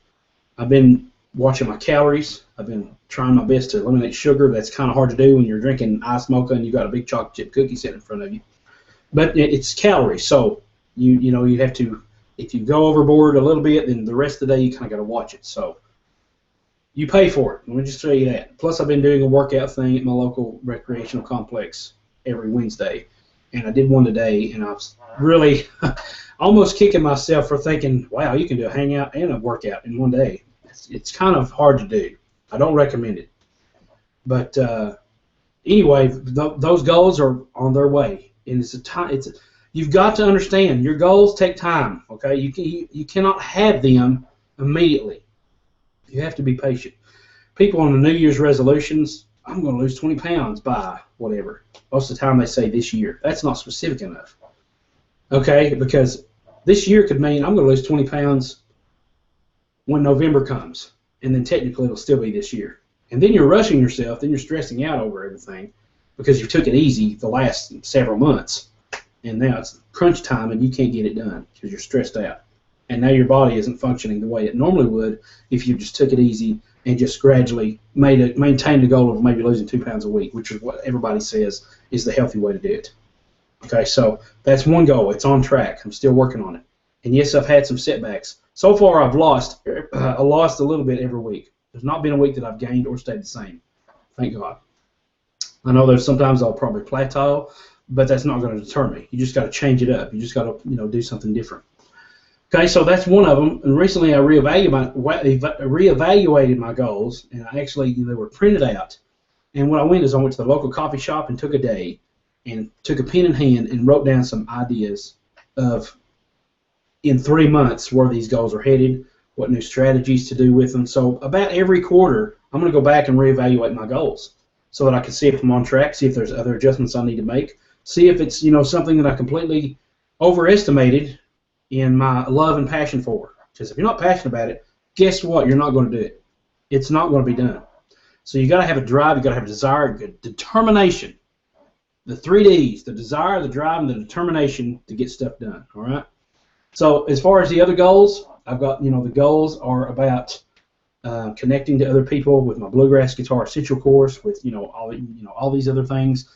I've been watching my calories. I've been trying my best to eliminate sugar. That's kind of hard to do when you're drinking ice mocha and you've got a big chocolate chip cookie sitting in front of you. But it's calories, so you know, you have to, if you go overboard a little bit, then the rest of the day you kind of got to watch it. So you pay for it. Let me just tell you that. Plus, I've been doing a workout thing at my local recreational complex every Wednesday, and I did one today, and I was really almost kicking myself for thinking, wow, you can do a hangout and a workout in one day. It's kind of hard to do. I don't recommend it. But anyway, those goals are on their way, and you've got to understand your goals take time. Okay, you cannot have them immediately. You have to be patient. People on the New Year's resolutions, I'm going to lose 20 pounds by whatever. Most of the time they say this year. That's not specific enough. Okay, because this year could mean I'm going to lose 20 pounds when November comes, and then technically it'll still be this year. And then you're rushing yourself, then you're stressing out over everything because you took it easy the last several months, and now it's crunch time and you can't get it done because you're stressed out. And now your body isn't functioning the way it normally would if you just took it easy and just gradually maintained the goal of maybe losing 2 pounds a week, which is what everybody says is the healthy way to do it. Okay, so that's one goal. It's on track. I'm still working on it. And yes, I've had some setbacks. So far, I've lost a little bit every week. There's not been a week that I've gained or stayed the same. Thank God. I know there's sometimes I'll probably plateau, but that's not going to deter me. You just got to change it up. You just got to, do something different. Okay, so that's one of them. And recently, I reevaluated my goals, and I actually they were printed out. And what I went to the local coffee shop and took a day, and took a pen in hand and wrote down some ideas of in 3 months where these goals are headed, what new strategies to do with them. So about every quarter, I'm going to go back and reevaluate my goals so that I can see if I'm on track, see if there's other adjustments I need to make, see if it's something that I completely overestimated in my love and passion for. Because if you're not passionate about it, guess what? You're not going to do it. It's not going to be done. So you got to have a drive, you got to have a desire, determination. The 3 Ds: the desire, the drive, and the determination to get stuff done. All right. So as far as the other goals, I've got the goals are about connecting to other people with my Bluegrass Guitar Essential course, with all these other things.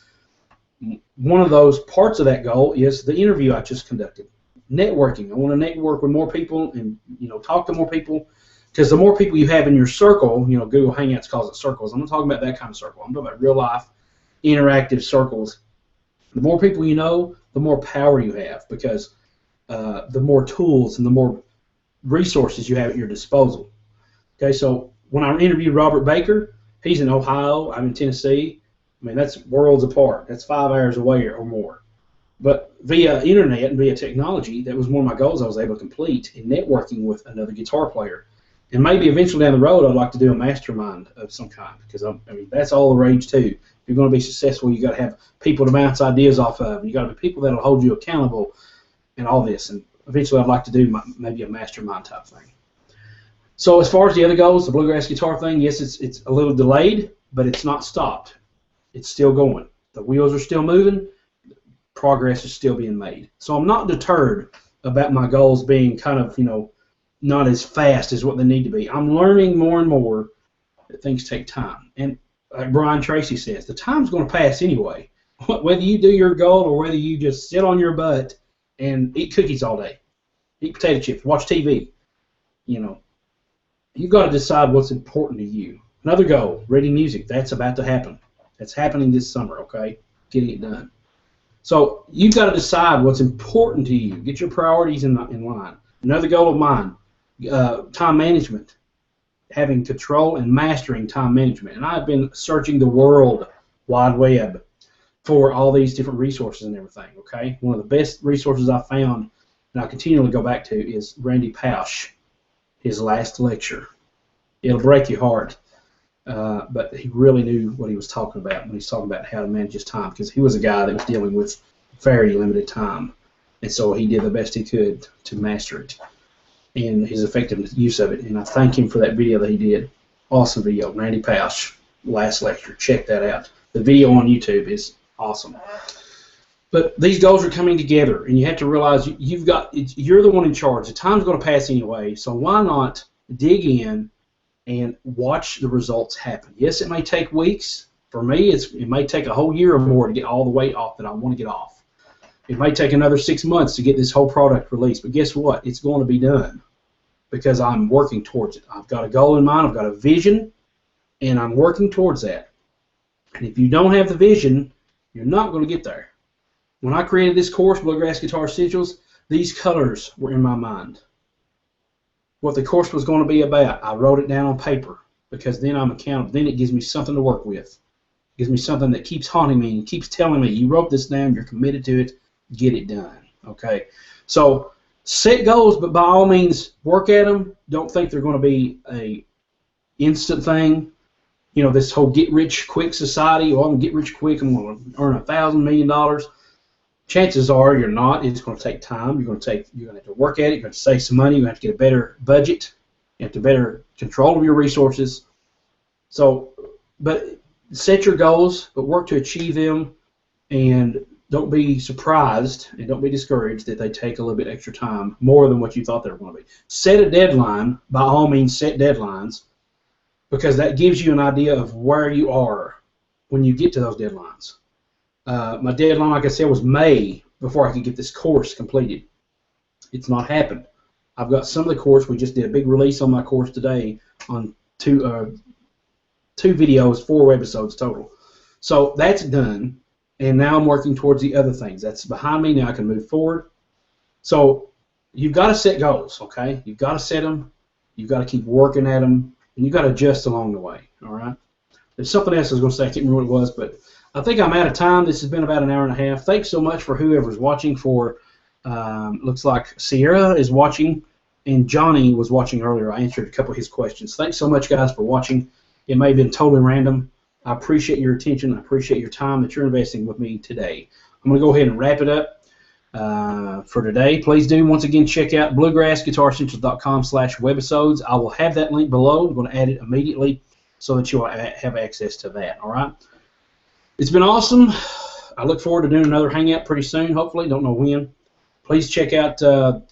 One of those parts of that goal is the interview I just conducted. Networking. I want to network with more people and talk to more people, because the more people you have in your circle, Google Hangouts calls it circles. I'm not talking about that kind of circle. I'm talking about real life, interactive circles. The more people you know, the more power you have, because the more tools and the more resources you have at your disposal. Okay, so when I interviewed Robert Baker, he's in Ohio, I'm in Tennessee. I mean, that's worlds apart. That's 5 hours away or more. But via internet and via technology, that was one of my goals I was able to complete in networking with another guitar player. And maybe eventually down the road, I'd like to do a mastermind of some kind, because that's all the rage too. If you're going to be successful, you got to have people to bounce ideas off of. You got to be people that'll hold you accountable, and all this. And eventually, I'd like to do maybe a mastermind type thing. So as far as the other goals, the Bluegrass guitar thing, yes, it's a little delayed, but it's not stopped. It's still going. The wheels are still moving. Progress is still being made. So I'm not deterred about my goals being kind of not as fast as what they need to be. I'm learning more and more that things take time. And like Brian Tracy says, the time's going to pass anyway. Whether you do your goal or whether you just sit on your butt and eat cookies all day, eat potato chips, watch TV, you've got to decide what's important to you. Another goal, reading music, that's about to happen. That's happening this summer, okay? Getting it done. So you've got to decide what's important to you. Get your priorities in line. Another goal of mine, time management, having control and mastering time management. And I've been searching the World Wide Web for all these different resources and everything, okay? One of the best resources I've found, and I continually go back to, is Randy Pausch, his last lecture. It'll break your heart, but he really knew what he was talking about when he's talking about how to manage his time, because he was a guy that was dealing with very limited time, and so he did the best he could to master it and his effective use of it, and I thank him for that video that he did. Awesome video. Randy Pausch, last lecture. Check that out. The video on YouTube is awesome. But these goals are coming together, and you have to realize you're the one in charge. The time's going to pass anyway, so why not dig in and watch the results happen? Yes, it may take weeks. For me, it may take a whole year or more to get all the weight off that I want to get off. It may take another 6 months to get this whole product released, but guess what? It's going to be done because I'm working towards it. I've got a goal in mind. I've got a vision, and I'm working towards that. And if you don't have the vision, you're not going to get there. When I created this course, Bluegrass Guitar Essentials, these colors were in my mind. What the course was going to be about, I wrote it down on paper because then I'm accountable. Then it gives me something to work with. It gives me something that keeps haunting me and keeps telling me, you wrote this down, you're committed to it, get it done. Okay? So set goals, but by all means, work at them. Don't think they're going to be a instant thing. You know, this whole get-rich-quick society, well, I'm going to get rich quick, I'm going to earn $1,000 million. Chances are you're not. It's going to take time. You're going to have to work at it. You're going to save some money. You're going to have to get a better budget. You have to better control of your resources. So, but set your goals, but work to achieve them, and don't be surprised and don't be discouraged that they take a little bit extra time, more than what you thought they were going to be. Set a deadline. By all means, set deadlines, because that gives you an idea of where you are when you get to those deadlines. My deadline, like I said, was May before I could get this course completed. It's not happened. I've got some of the course. We just did a big release on my course today on two videos, 4 webisodes total. So that's done, and now I'm working towards the other things. That's behind me. Now I can move forward. So you've got to set goals, okay? You've got to set them. You've got to keep working at them, and you've got to adjust along the way, all right? There's something else I was going to say. I can't remember what it was, but I think I'm out of time. This has been about an hour and a half. Thanks so much for whoever's watching. Looks like Sierra is watching, and Johnny was watching earlier. I answered a couple of his questions. Thanks so much, guys, for watching. It may have been totally random. I appreciate your attention. I appreciate your time that you're investing with me today. I'm going to go ahead and wrap it up for today. Please do, once again, check out bluegrassguitaressentials.com/webisodes. I will have that link below. I'm going to add it immediately so that you'll have access to that, all right? It's been awesome. I look forward to doing another Hangout pretty soon, hopefully. Don't know when. Please check out,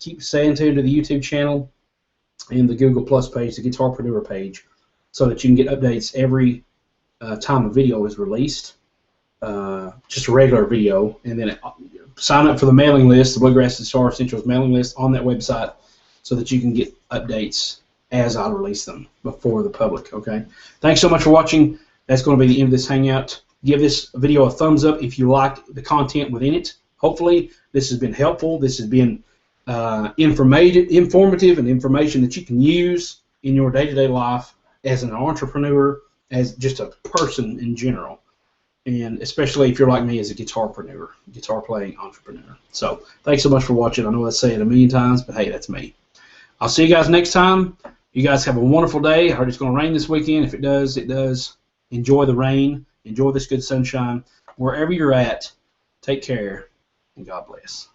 keep staying tuned to the YouTube channel and the Google Plus page, the Guitarpreneur page, so that you can get updates every time a video is released, just a regular video, and then sign up for the mailing list, the Bluegrass Guitar Essentials mailing list on that website, so that you can get updates as I release them before the public, okay? Thanks so much for watching. That's going to be the end of this Hangout. Give this video a thumbs up if you liked the content within it. Hopefully this has been helpful. This has been informative and information that you can use in your day-to-day life as an entrepreneur, as just a person in general, and especially if you're like me as a guitarpreneur, guitar playing entrepreneur. So thanks so much for watching. I know I say it a million times, but hey, that's me. I'll see you guys next time. You guys have a wonderful day. I heard it's going to rain this weekend. If it does, it does. Enjoy the rain. Enjoy this good sunshine. Wherever you're at, take care, and God bless.